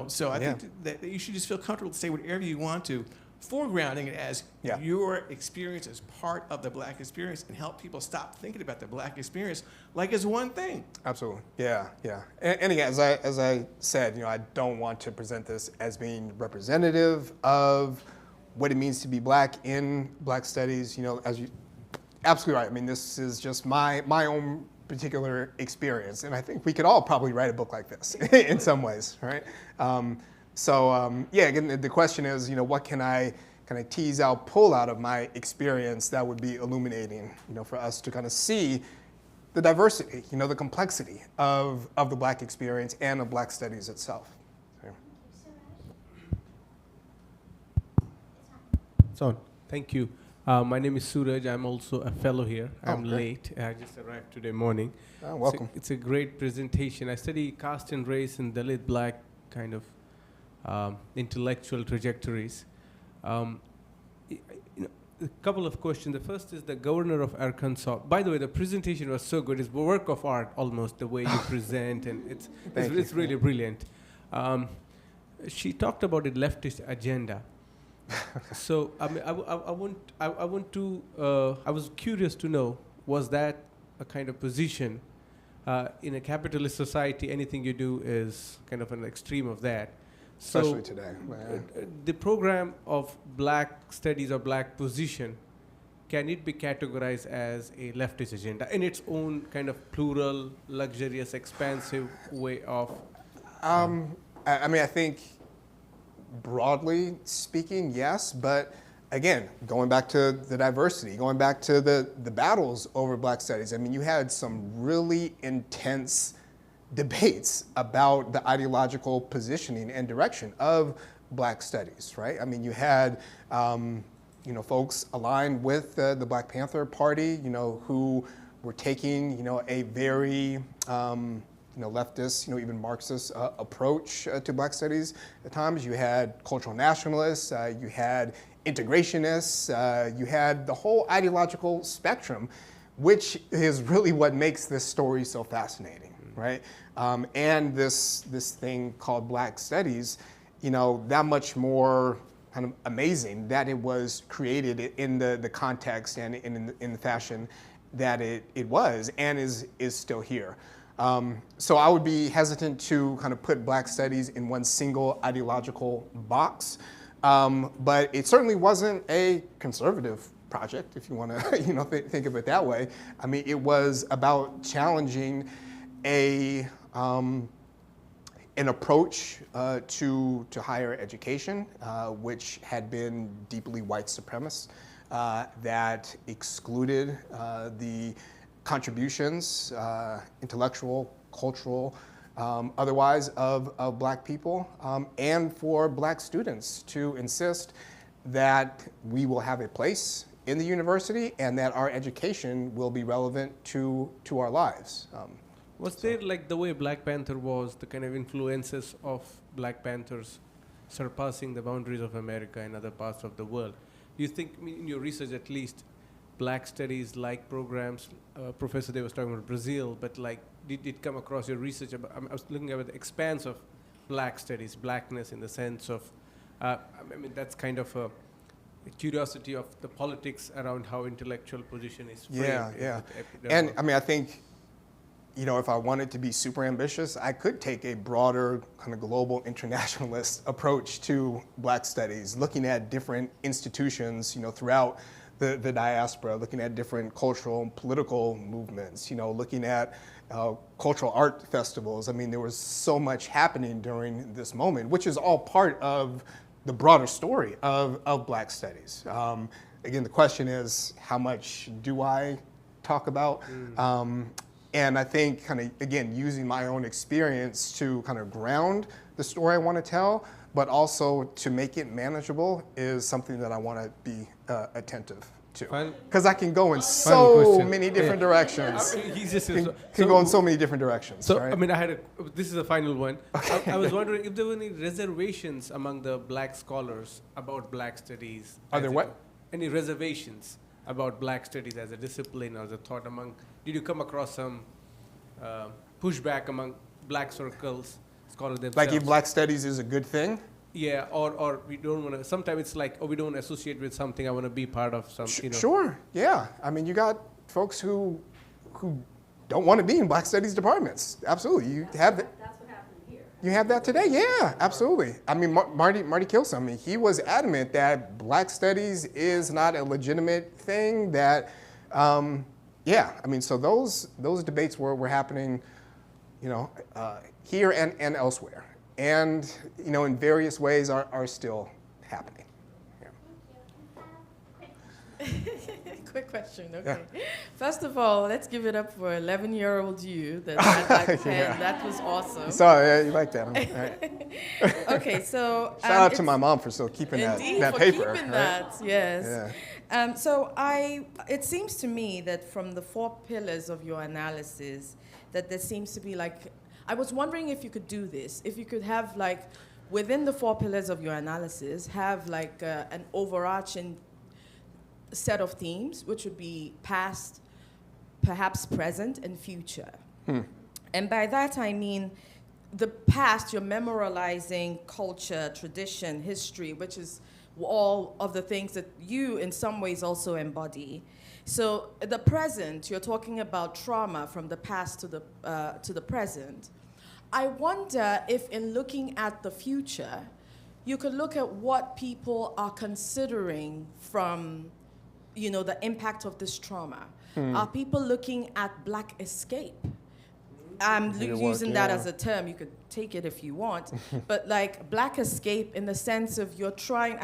So I think that you should just feel comfortable to say whatever you want to, foregrounding it as your experience as part of the Black experience, and help people stop thinking about the Black experience like it's one thing. Absolutely, yeah. And again, as I said, I don't want to present this as being representative of what it means to be Black in Black studies. As you, absolutely right. I mean, this is just my own particular experience, and I think we could all probably write a book like this in some ways, right? Again, the question is, what can I kind of tease out, pull out of my experience that would be illuminating, for us to kind of see the diversity, the complexity of the Black experience and of Black studies itself. So, thank you. My name is Suraj. I'm also a fellow here. I'm late. I just arrived today morning. Oh, welcome. It's a great presentation. I study caste and race and Dalit Black kind of intellectual trajectories. A couple of questions. The first is the governor of Arkansas. By the way, the presentation was so good. It's a work of art almost, the way you present, and it's really brilliant. She talked about a leftist agenda. So I mean, I was curious to know, was that a kind of position in a capitalist society? Anything you do is kind of an extreme of that. Especially today. The program of Black studies or Black position, can it be categorized as a leftist agenda in its own kind of plural, luxurious, expansive way of? I mean, I think broadly speaking, yes, but again, going back to the diversity, going back to the battles over Black studies, I mean, you had some really intense debates about the ideological positioning and direction of Black studies, right? I mean, you had, folks aligned with the Black Panther Party, who were taking, a very, leftist, even Marxist approach to Black studies at times. You had cultural nationalists, you had integrationists, you had the whole ideological spectrum, which is really what makes this story so fascinating, right? And this thing called Black studies, that much more kind of amazing that it was created in the context and in the fashion that it was and is still here. So I would be hesitant to kind of put Black studies in one single ideological box, but it certainly wasn't a conservative project, if you want to think of it that way. I mean, it was about challenging an approach to higher education, which had been deeply white supremacist, that excluded the contributions, intellectual, cultural, otherwise, of Black people, and for Black students to insist that we will have a place in the university and that our education will be relevant to our lives. Was there, like the way Black Panther was, the kind of influences of Black Panthers surpassing the boundaries of America and other parts of the world? Do you think, in your research at least, Black studies like programs, Professor Day was talking about Brazil, but like, did it come across your research about, I was looking at the expanse of Black studies, Blackness in the sense of, that's kind of a curiosity of the politics around how intellectual position is framed. Yeah. And I think, if I wanted to be super ambitious, I could take a broader kind of global internationalist approach to Black studies, looking at different institutions, throughout the diaspora, looking at different cultural and political movements, looking at cultural art festivals. I mean, there was so much happening during this moment, which is all part of the broader story of Black studies. Again, the question is, how much do I talk about? And I think kind of, again, using my own experience to kind of ground the story I want to tell, but also to make it manageable is something that I want to be attentive to. Because I can go in so many different directions. Can go in so many different directions. So, right? this is the final one. Okay. I was wondering if there were any reservations among the Black scholars about Black studies. Are there what? Any reservations about Black studies as a discipline or as a thought among, did you come across some pushback among Black circles, scholars themselves? Like if Black studies is a good thing? Yeah, or we don't want to, sometimes it's like, we don't want to associate with something, I want to be part of some, Sure, yeah. I mean, you got folks who don't want to be in Black studies departments. Absolutely, you have that. That's what happened here. You have that today, yeah, absolutely. I mean, Marty Kilson, he was adamant that Black studies is not a legitimate thing, that, so those debates were happening, here and elsewhere. And, in various ways are still happening. Yeah. Quick question, okay. Yeah. First of all, let's give it up for 11-year-old you that had that pen. Yeah. That was awesome. Sorry, yeah, you like that. Right. Okay, so... Shout out to my mom for still keeping that paper. Keeping that, yes. Yeah. It seems to me that from the 4 pillars of your analysis, that there seems to be I was wondering if you could do this, if you could have within the 4 pillars of your analysis, have an overarching set of themes, which would be past, perhaps present, and future. And by that I mean the past, you're memorializing culture, tradition, history, which is all of the things that you in some ways also embody. So the present, you're talking about trauma from the past to the present. I wonder if in looking at the future, you could look at what people are considering from, the impact of this trauma. Are people looking at Black escape I'm Did it work? using that Yeah. as a term. You could take it if you want. But like Black escape in the sense of you're trying,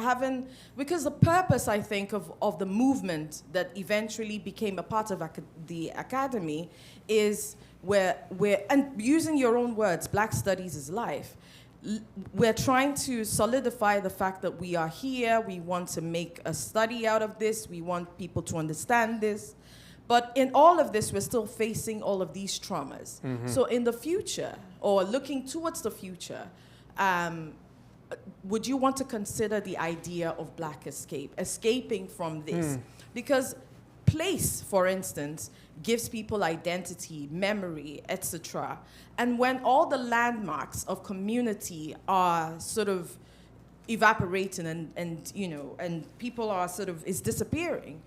because the purpose, I think, of the movement that eventually became a part of the academy is and using your own words, Black studies is life. We're trying to solidify the fact that we are here. We want to make a study out of this. We want people to understand this. But in all of this, we're still facing all of these traumas. So in the future, or looking towards the future, would you want to consider the idea of Black escape, escaping from this? Because place, for instance, gives people identity, memory, etc. And when all the landmarks of community are sort of evaporating and people are is disappearing,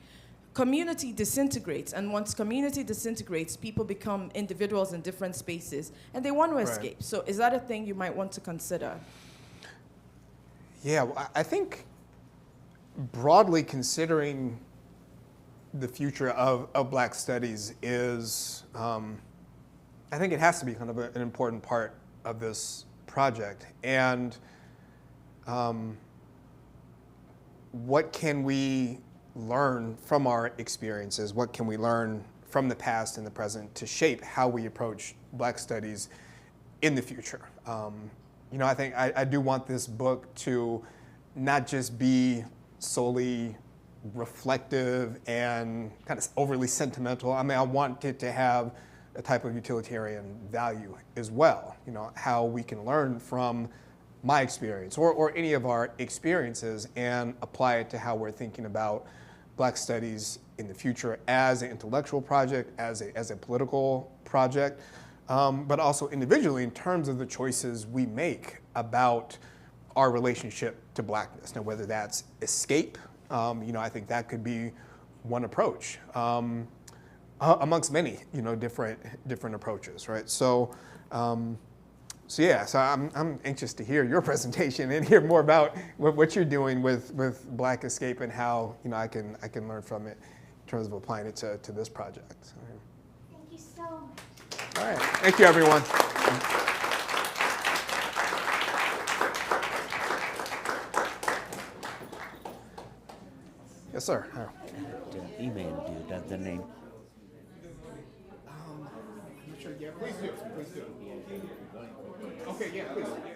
community disintegrates. And once community disintegrates, people become individuals in different spaces and they want to escape. So is that a thing you might want to consider? Yeah, well, I think broadly considering the future of Black studies is, I think it has to be kind of an important part of this project. And what can we learn from our experiences? What can we learn from the past and the present to shape how we approach Black studies in the future? I think I do want this book to not just be solely reflective and kind of overly sentimental. I mean, I want it to have a type of utilitarian value as well. How we can learn from my experience or any of our experiences and apply it to how we're thinking about Black studies in the future as an intellectual project, as a political project, but also individually in terms of the choices we make about our relationship to Blackness. Now, whether that's escape, I think that could be one approach amongst many, different approaches, right? So I'm anxious to hear your presentation and hear more about what you're doing with Black escape and how I can learn from it in terms of applying it to this project. So, Thank you so much. all right, thank you, everyone. Yes, sir. Email you, that's the name. I'm not sure. Yeah, please do. Okay, yeah, please. Yeah.